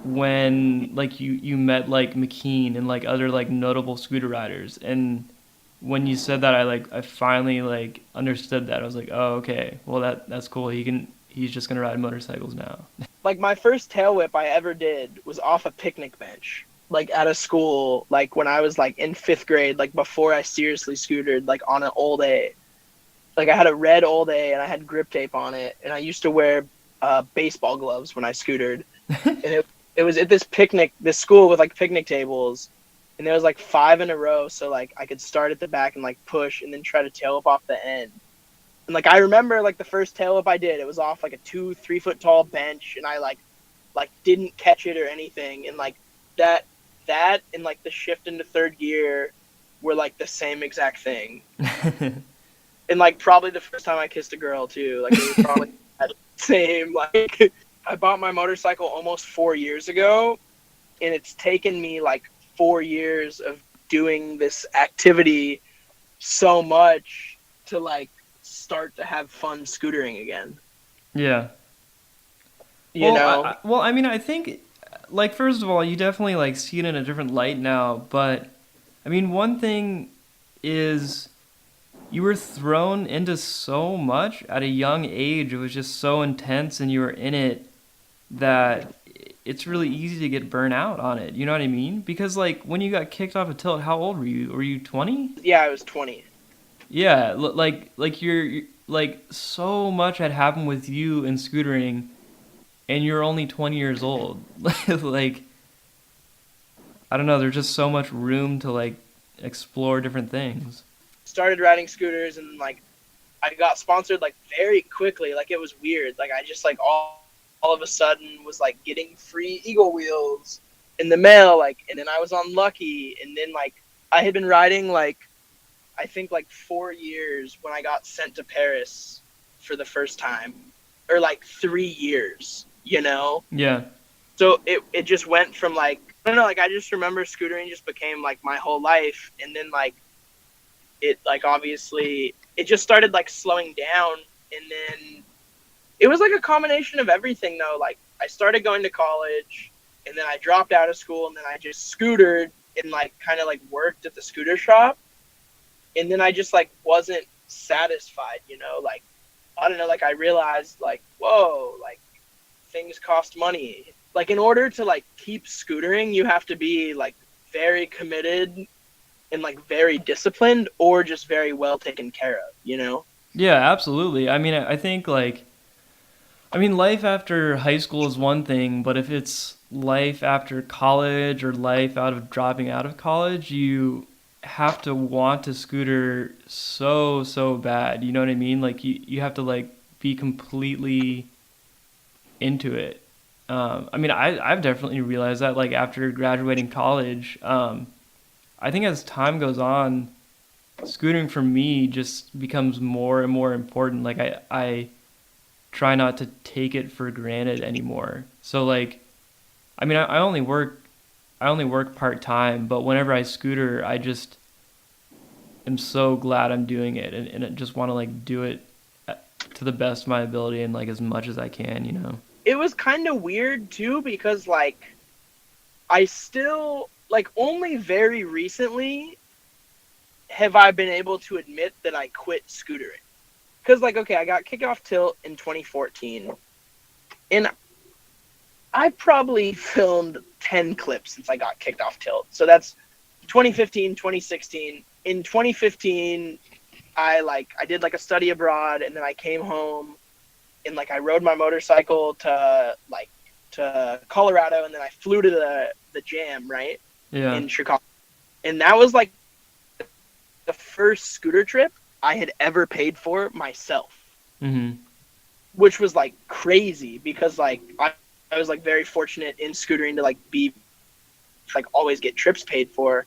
when like you met like McKean and like other like notable scooter riders. And when you said that, I finally like understood that. I was like, oh, okay, well that's cool. He's just gonna ride motorcycles now. Like my first tail whip I ever did was off a picnic bench. Like at a school, like when I was like in 5th grade, like before I seriously scootered, like on an old A. Like I had a red old A and I had grip tape on it, and I used to wear baseball gloves when I scootered. And it was at this school with like picnic tables, and there was like 5 in a row, so like I could start at the back and like push and then try to tail whip off the end. And like I remember like the first tail whip I did, it was off like a 2-3 foot tall bench, and I like didn't catch it or anything, and like that and like the shift into 3rd gear were like the same exact thing. And like probably the first time I kissed a girl too, like it was probably the same. Like I bought my motorcycle almost 4 years ago, and it's taken me like 4 years of doing this activity so much to like start to have fun scootering again. Yeah. You know? I mean, I think, like, first of all, you definitely like see it in a different light now. But I mean, one thing is you were thrown into so much at a young age. It was just so intense, and you were in it that it's really easy to get burnt out on it. You know what I mean? Because like when you got kicked off a tilt, how old were you? Were you 20? Yeah, I was 20. Yeah, like you're like so much had happened with you in scootering, and you're only 20 years old. Like I don't know, there's just so much room to like explore different things. Started riding scooters, and like I got sponsored like very quickly. Like it was weird. Like I just like all of a sudden was like getting free Eagle wheels in the mail, like, and then I was on Lucky, and then like I had been riding like I think like 4 years when I got sent to Paris for the first time, or like 3 years, you know? Yeah. So it just went from like, I don't know, like I just remember scootering just became like my whole life. And then like it like obviously it just started like slowing down, and then it was like a combination of everything though. Like I started going to college, and then I dropped out of school, and then I just scootered and like kind of like worked at the scooter shop. And then I just like wasn't satisfied, you know, like I don't know, like I realized like, whoa, like things cost money. Like in order to like keep scootering, you have to be like very committed and like very disciplined or just very well taken care of, you know? Yeah, absolutely. I mean, I think like, I mean, life after high school is one thing, but if it's life after college or life out of dropping out of college, you have to want a scooter so bad. You know what I mean? Like you have to like be completely into it. I mean, I've definitely realized that like after graduating college, I think as time goes on, scootering for me just becomes more and more important. Like I try not to take it for granted anymore. So like, I mean, I only work part time, but whenever I scooter, I just am so glad I'm doing it, and I just want to like do it to the best of my ability and like as much as I can, you know. It was kind of weird too because like I still like only very recently have I been able to admit that I quit scootering. Cuz like okay, I got kicked off tilt in 2014 and I probably filmed 10 clips since I got kicked off tilt. So that's 2015, 2016. In 2015, I did like a study abroad and then I came home and like I rode my motorcycle to Colorado and then I flew to the jam, right? Yeah. In Chicago. And that was like the first scooter trip I had ever paid for myself, Mhm. which was like crazy because like I was like very fortunate in scootering to like be like always get trips paid for,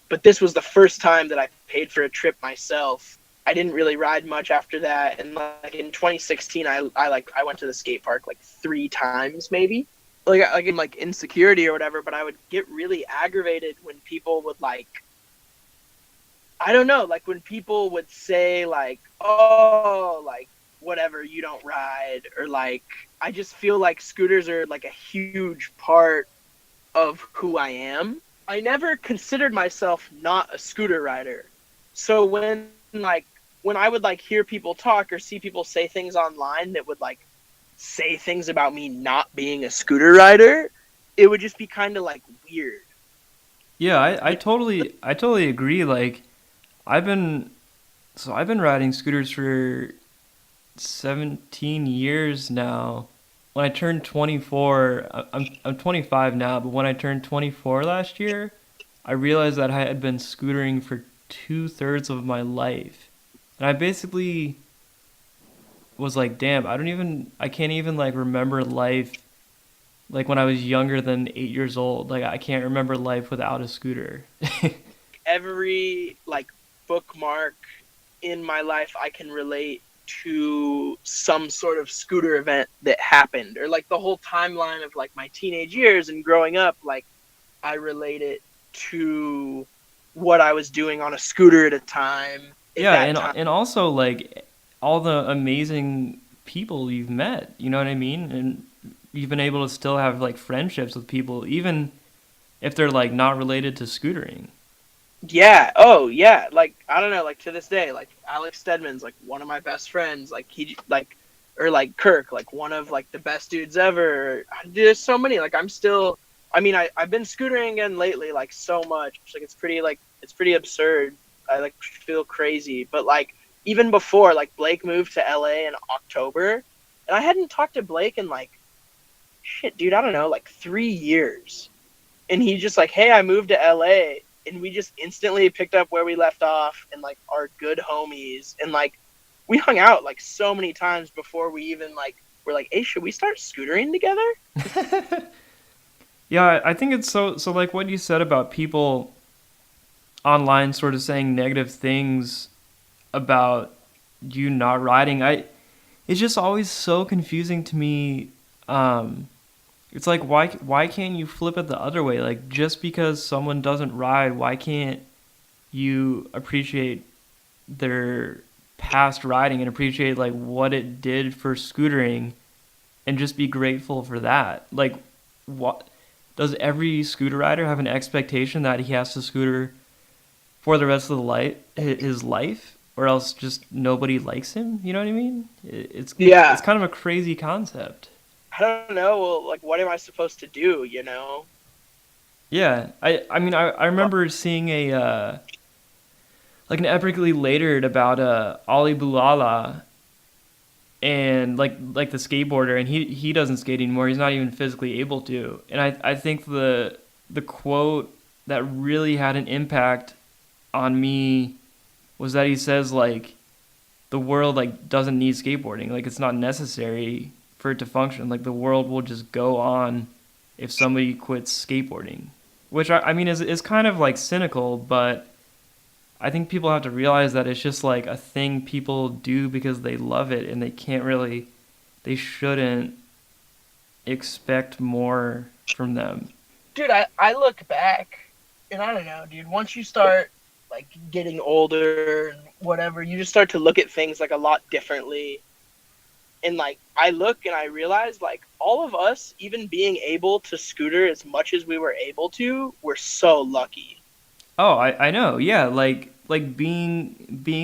but this was the first time that I paid for a trip myself. I didn't really ride much after that, and like in 2016, I went to the skate park like 3 times maybe, like in like insecurity or whatever. But I would get really aggravated when people would like, I don't know, like when people would say like, oh, like whatever, you don't ride, or like I just feel like scooters are like a huge part of who I am. I never considered myself not a scooter rider. So when I would like hear people talk or see people say things online that would like say things about me not being a scooter rider, it would just be kind of like weird. Yeah, I totally agree. Like I've been I've been riding scooters for 17 years now. When I turned 24, I'm 25 now, but when I turned 24 last year, I realized that I had been scootering for two-thirds of my life. And I basically was like, damn, I can't even like remember life like when I was younger than 8 years old. Like I can't remember life without a scooter. Every like bookmark in my life I can relate to some sort of scooter event that happened, or like the whole timeline of like my teenage years and growing up, like I relate it to what I was doing on a scooter at a time at Yeah, that time. and also like all the amazing people you've met, you know what I mean? And you've been able to still have like friendships with people even if they're like not related to scootering. Yeah. Oh, yeah. Like I don't know. Like to this day, like Alex Stedman's like one of my best friends. Like he like, or like Kirk, like one of like the best dudes ever. There's so many. Like I'm still. I mean, I've been scootering again lately, like so much. Like it's pretty absurd. I like feel crazy, but like even before, like Blake moved to LA in October, and I hadn't talked to Blake in like shit, dude. I don't know, like 3 years. And he just like, hey, I moved to LA, and we just instantly picked up where we left off, and like are good homies, and like we hung out like so many times before we even like were like, hey, should we start scootering together? Yeah, I think it's so like what you said about people online sort of saying negative things about you not riding. I It's just always so confusing to me. It's like why can't you flip it the other way? Like just because someone doesn't ride, why can't you appreciate their past riding and appreciate like what it did for scootering and just be grateful for that? Like what does every scooter rider have an expectation that he has to scooter for the rest of his life, or else just nobody likes him? You know what I mean? It's Yeah, kind of a crazy concept. I don't know. Well, like, what am I supposed to do? You know? Yeah, I mean I remember seeing a like an epically latered about Ali Boulala and like the skateboarder, and he doesn't skate anymore. He's not even physically able to. And I think the quote that really had an impact on me was that he says like the world like doesn't need skateboarding. Like it's not necessary for it to function. Like the world will just go on if somebody quits skateboarding. Which I mean is kind of like cynical, but I think people have to realize that it's just like a thing people do because they love it and they shouldn't expect more from them. Dude, I look back and I don't know, dude. Once you start like getting older and whatever, you just start to look at things like a lot differently. And like I look and I realize like all of us, even being able to scooter as much as we were able to, we're so lucky. Oh, I know. Yeah, like being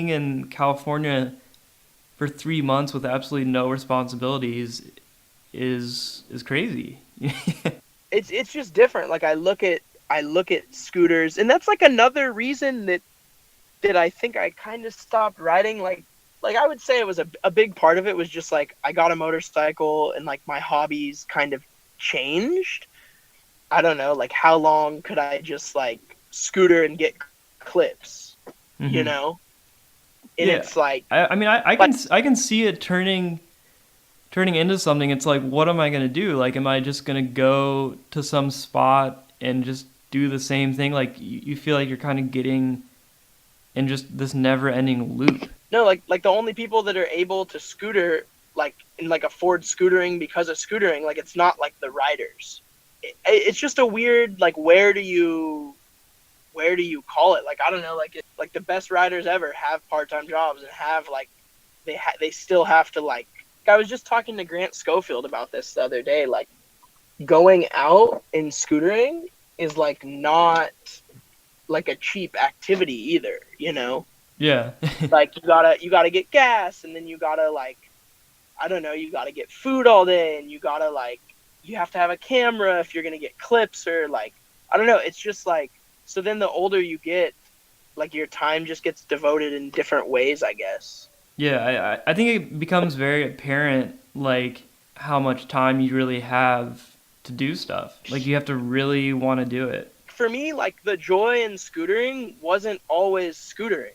in California for 3 months with absolutely no responsibilities is crazy. It's just different. Like I look at scooters, and that's like another reason that I think I kind of stopped riding. Like I would say it was a big part of it was just like I got a motorcycle and like my hobbies kind of changed. I don't know, like how long could I just like scooter and get clips, you Hmm. know? And Yeah, it's like, I mean like I can see it turning into something. It's like, what am I gonna do? Like, am I just gonna go to some spot and just do the same thing? Like, you feel like you're kind of getting in just this never-ending loop. no, like the only people that are able to scooter like and like afford scootering because of scootering, like it's not like the riders. It's just a weird like where do you call it? Like I don't know, like the best riders ever have part-time jobs and have like they still have to like I was just talking to Grant Schofield about this the other day. Like going out and scootering is like not like a cheap activity either, you know? Yeah. Like you gotta get gas and then you gotta like I don't know, you gotta get food all day and you gotta like you have to have a camera if you're gonna get clips or like I don't know, it's just like so then the older you get, like your time just gets devoted in different ways, I guess. Yeah, I think it becomes very apparent like how much time you really have to do stuff. Like you have to really want to do it. For me, like the joy in scootering wasn't always scootering.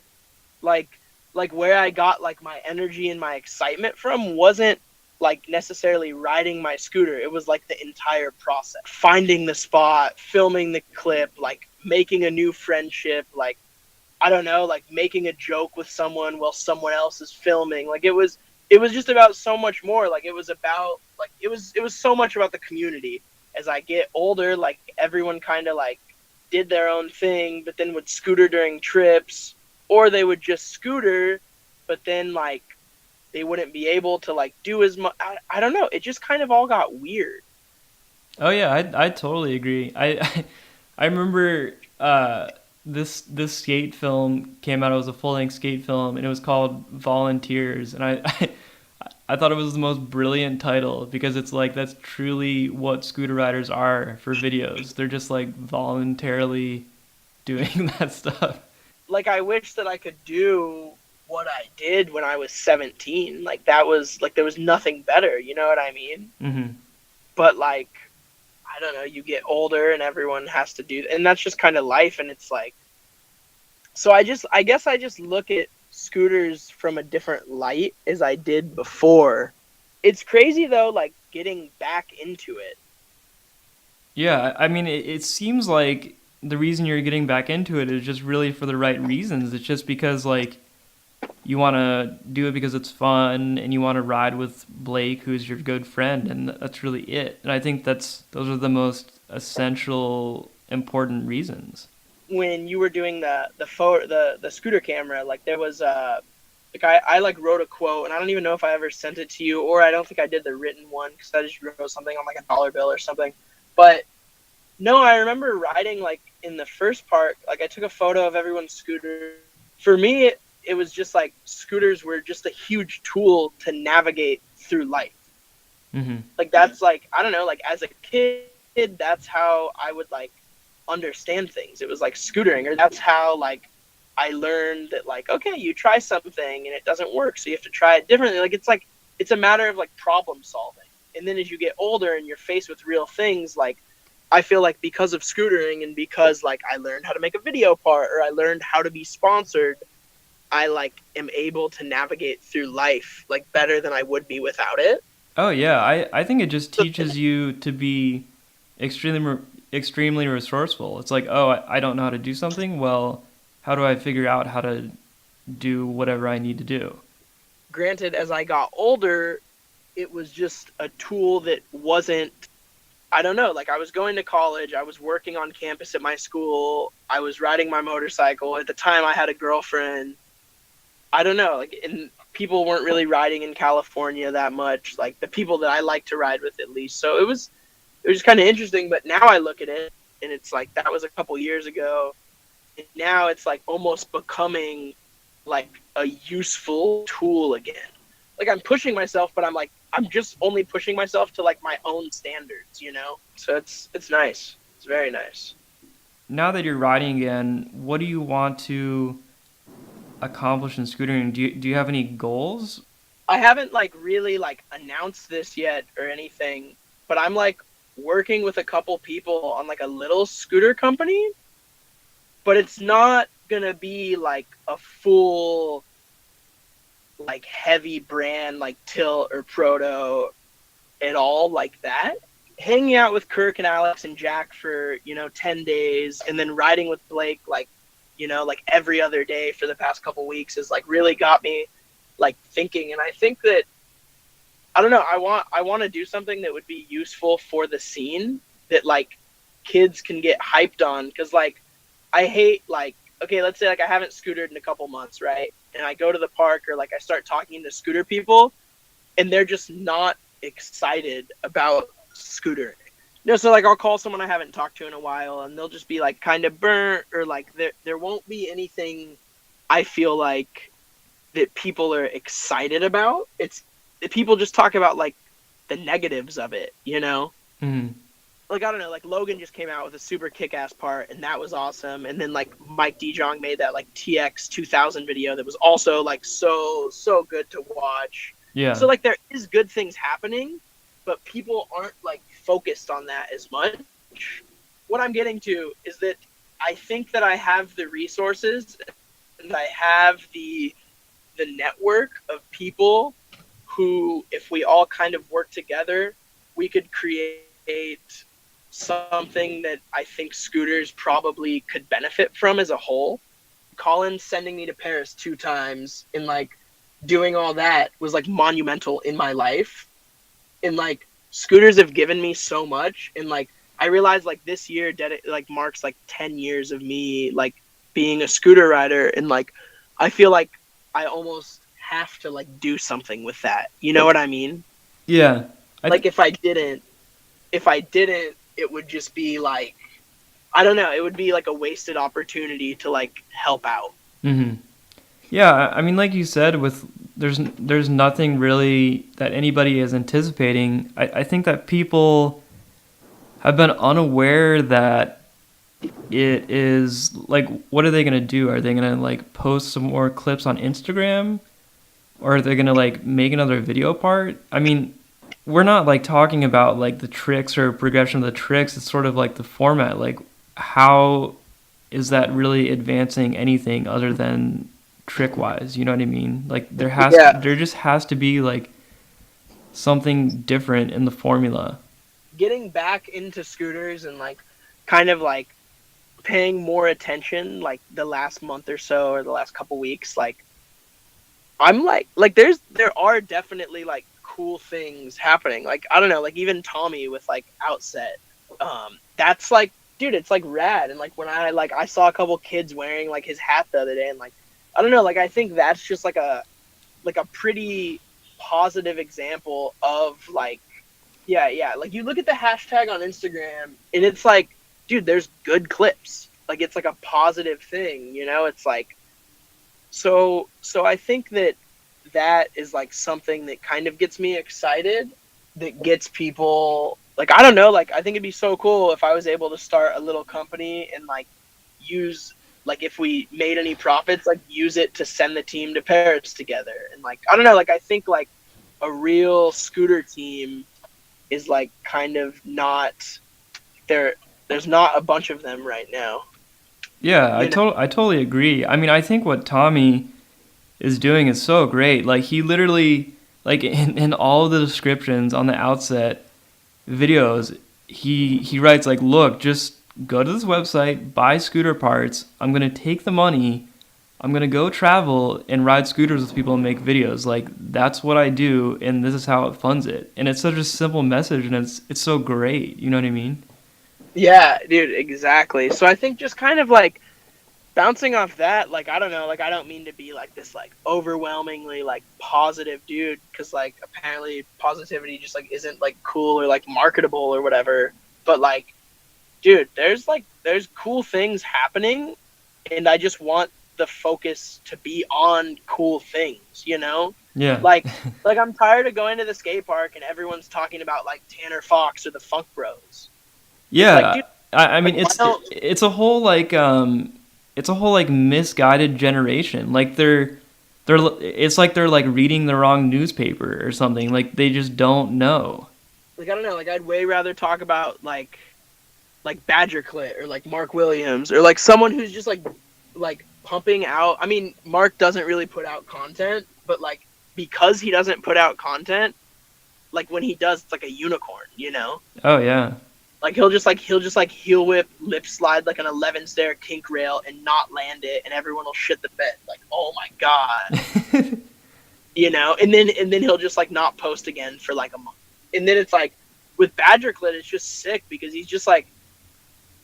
Like like where I got like my energy and my excitement from wasn't like necessarily riding my scooter. It was like the entire process. Finding the spot, filming the clip, like making a new friendship, like I don't know, like making a joke with someone while someone else is filming. Like it was just about so much more. Like it was about like it was so much about the community. As I get older, like everyone kind of like did their own thing, but then would scooter during trips, or they would just scooter, but then like they wouldn't be able to like do as much. I don't know. It just kind of all got weird. Oh yeah, I totally agree. I remember this skate film came out. It was a full length skate film, and it was called Volunteers. And I thought it was the most brilliant title because it's like that's truly what scooter riders are for videos. They're just like voluntarily doing that stuff. Like I wish that I could do what I did when I was 17. Like that was like there was nothing better, you know what I mean? Hmm. But like I don't know, you get older and everyone has to do and that's just kind of life and it's like so I guess I just look at scooters from a different light as I did before. It's crazy though like getting back into it. Yeah, I mean, it seems like the reason you're getting back into it is just really for the right reasons. It's just because like you want to do it because it's fun and you want to ride with Blake, who's your good friend, and that's really it. And I think those are the most essential, important reasons. When you were doing the scooter camera, like there was like I like wrote a quote and I don't even know if I ever sent it to you or I don't think I did the written one because I just wrote something on like a dollar bill or something. But no, I remember riding like in the first part, like I took a photo of everyone's scooter. For me, it was just like scooters were just a huge tool to navigate through life. Hmm. Like that's like I don't know, like as a kid, that's how I would like understand things. It was like scootering, or that's how like I learned that like, okay, you try something and it doesn't work, so you have to try it differently. Like it's a matter of like problem solving. And then as you get older and you're faced with real things, like I feel like because of scootering and because like I learned how to make a video part or I learned how to be sponsored, I like am able to navigate through life like better than I would be without it. Oh yeah, I think it just So, teaches you to be extremely resourceful. It's like, oh, I don't know how to do something. Well, how do I figure out how to do whatever I need to do? granted, as I got older, it was just a tool that wasn't, I don't know, like I was going to college, I was working on campus at my school, I was riding my motorcycle. At the time I had a girlfriend. I don't know, like, and people weren't really riding in California that much, like the people that I like to ride with at least. So it was kind of interesting, but now I look at it and it's like that was a couple years ago. And now it's like almost becoming like a useful tool again. Like I'm pushing myself, but I'm just only pushing myself to like my own standards, you know? So it's nice. It's very nice. Now that you're riding again, what do you want to accomplish in scootering? Do you have any goals? I haven't like really like announced this yet or anything, but I'm like working with a couple people on like a little scooter company, but it's not gonna be like a full like heavy brand like Tilt or Proto at all like that. Hanging out with Kirk and Alex and Jack for, 10 days and then riding with Blake like, like every other day for the past couple weeks has like really got me like thinking. And I think that I don't know, I want to do something that would be useful for the scene that like kids can get hyped on, cuz like I hate like, okay, let's say like I haven't scootered in a couple months, right? And I go to the park or like I start talking to scooter people and they're just not excited about scootering. So like I'll call someone I haven't talked to in a while and they'll just be like kind of burnt, or like there won't be anything I feel like that people are excited about. It's people just talk about like the negatives of it, you know? Mm. Like I don't know, like Logan just came out with a super kick-ass part and that was awesome. And then like Mike DeJong made that like TX 2000 video that was also like so good to watch. Yeah. So like there is good things happening, but people aren't like focused on that as much. What I'm getting to is that I think that I have the resources and I have the network of people who, if we all kind of work together, we could create something that I think scooters probably could benefit from as a whole. Colin sending me to Paris 2 times and like doing all that was like monumental in my life. And like scooters have given me so much. And like I realized like this year like marks like 10 years of me like being a scooter rider, and like I feel like I almost have to like do something with that. You know what I mean? Yeah. Like if I didn't, it would just be like, I don't know, it would be like a wasted opportunity to like help out. Mm-hmm. Yeah, I mean, like you said, there's nothing really that anybody is anticipating. I think that people have been unaware that it is like, what are they gonna do? Are they gonna like post some more clips on Instagram, or are they gonna like make another video part? I mean, we're not like talking about like the tricks or progression of the tricks. It's sort of like the format. Like, how is that really advancing anything other than trick wise? You know what I mean? Like there just has to be like something different in the formula. Getting back into scooters and like kind of like paying more attention like the last month or so or the last couple weeks, like I'm like there are definitely like cool things happening. Like I don't know, like even Tommy with like Outset, that's like, dude, it's like rad. And like when I saw a couple kids wearing like his hat the other day, and like I don't know, like I think that's just like a pretty positive example of like, yeah, like you look at the hashtag on Instagram and it's like, dude, there's good clips. Like it's like a positive thing, you know? It's like so I think that is like something that kind of gets me excited, that gets people like I don't know, like I think it'd be so cool if I was able to start a little company and like use like if we made any profits, like use it to send the team to Paris together. And like I don't know, like I think like a real scooter team is like kind of not there. There's not a bunch of them right now. Yeah, You know? I totally agree. I mean, I think what Tommy is doing is so great. Like he literally, like in all of the descriptions on the outset videos, he writes like, look, just go to this website, buy scooter parts. I'm gonna take the money. I'm gonna go travel and ride scooters with people and make videos. Like that's what I do, and this is how it funds it. And it's such a simple message, and it's so great. You know what I mean? Yeah, dude, exactly. So I think just kind of like bouncing off that, like I don't know, like I don't mean to be like this like overwhelmingly like positive dude, because like apparently positivity just like isn't like cool or like marketable or whatever. But like, dude, there's cool things happening, and I just want the focus to be on cool things, you know? Yeah. Like I'm tired of going to the skate park and everyone's talking about like Tanner Fox or the Funk Bros. It's like, Yeah, dude, I mean like why don't it's a whole like it's a whole like misguided generation. Like they're it's like they're like reading the wrong newspaper or something. Like they just don't know. like I don't know, like I'd way rather talk about like Badger Clit or like Mark Williams or like someone who's just like pumping out. I mean, Mark doesn't really put out content, but like because he doesn't put out content, like when he does, it's like a unicorn, you know? Oh yeah. Like he'll heel whip, lip slide like an 11 stair kink rail and not land it, and everyone will shit the bed. Like, oh my god, you know? And then he'll just like not post again for like a month. And then it's like with Badger Clit, it's just sick because he's just like,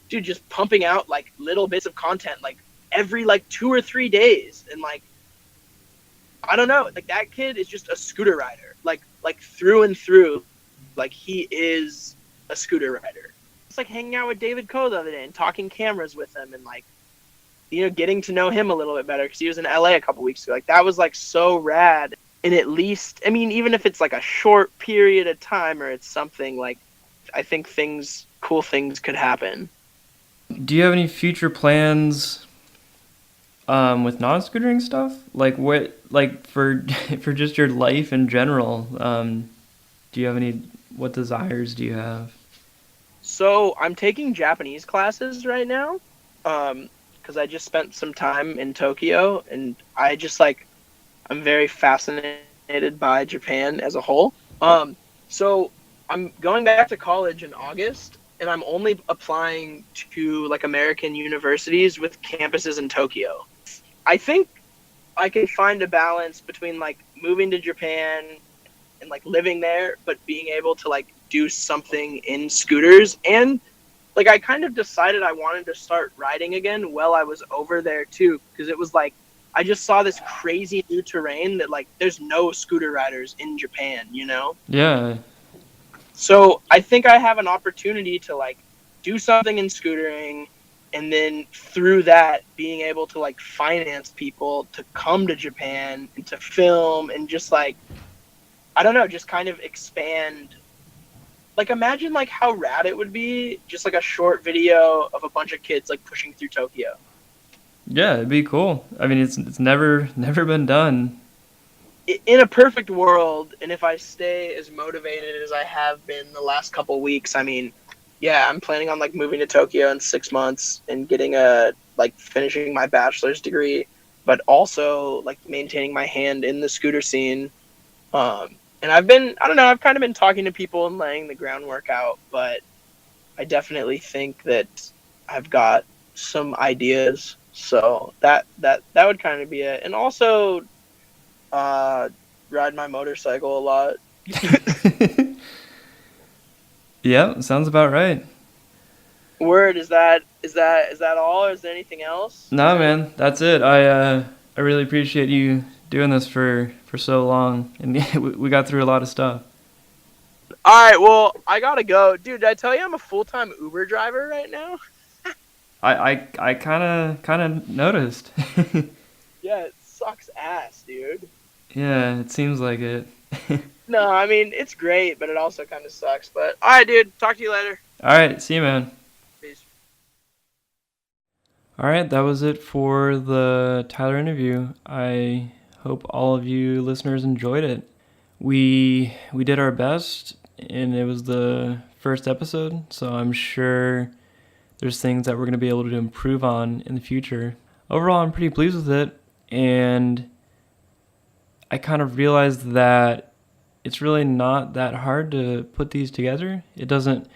dude, just pumping out like little bits of content like every like 2 or 3 days, and like I don't know, like that kid is just a scooter rider, like through and through, like he is a scooter rider. It's like hanging out with David Coe the other day and talking cameras with him, and like getting to know him a little bit better because he was in LA a couple weeks ago. Like that was like so rad. And at least, I mean, even if it's like a short period of time or it's something like, I think cool things could happen. Do you have any future plans with non-scootering stuff? Like what like for for just your life in general? Do you have any what desires do you have? So I'm taking Japanese classes right now, because I just spent some time in Tokyo, and I just like I'm very fascinated by Japan as a whole. So I'm going back to college in August, and I'm only applying to like American universities with campuses in Tokyo. I think I can find a balance between like moving to Japan and like living there, but being able to like do something in scooters. And like I kind of decided I wanted to start riding again while I was over there too, because it was like I just saw this crazy new terrain that like there's no scooter riders in Japan, you know? Yeah. So I think I have an opportunity to like do something in scootering, and then through that being able to like finance people to come to Japan and to film and just like I don't know, just kind of expand. Like imagine like how rad it would be just like a short video of a bunch of kids like pushing through Tokyo. Yeah, it'd be cool. I mean, it's never been done. In a perfect world, and if I stay as motivated as I have been the last couple weeks, I mean, yeah, I'm planning on like moving to Tokyo in 6 months and getting a like finishing my bachelor's degree, but also like maintaining my hand in the scooter scene. And I don't know, I've kind of been talking to people and laying the groundwork out, but I definitely think that I've got some ideas. So that would kind of be it. And also, uh, ride my motorcycle a lot. Yeah, sounds about right. Word, is that all? Or is there anything else? Is No, there any? man, that's it. I really appreciate you doing this for so long, and we got through a lot of stuff. All right, well, I gotta go, dude. Did I tell you I'm a full-time Uber driver right now? I kind of noticed. Yeah, it sucks ass, dude. Yeah, it seems like it. No, I mean, it's great, but it also kind of sucks. But all right, dude. Talk to you later. All right, see you, man. Peace. All right, that was it for the Tyler interview. I hope all of you listeners enjoyed it. We did our best, and it was the first episode, so I'm sure there's things that we're going to be able to improve on in the future. Overall, I'm pretty pleased with it, and I kind of realized that it's really not that hard to put these together. It doesn't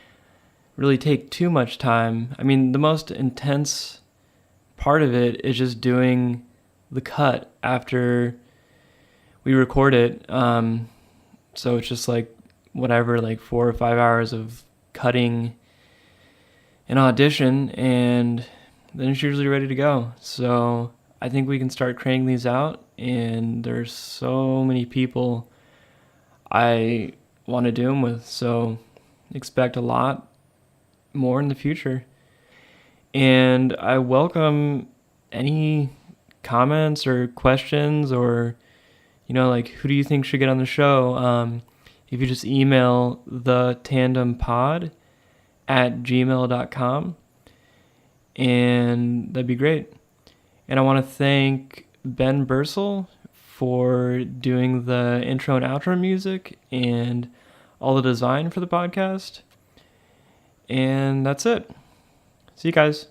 really take too much time. I mean, the most intense part of it is just doing the cut after we record it. So it's just like whatever, like 4 or 5 hours of cutting an audition, and then it's usually ready to go. So I think we can start cranking these out, and there's so many people I want to do them with. So expect a lot more in the future. And I welcome any comments or questions, or, like, who do you think should get on the show? If you just email the tandempod@gmail.com, and that'd be great. And I want to thank Ben Bursell for doing the intro and outro music and all the design for the podcast. And that's it. See you guys.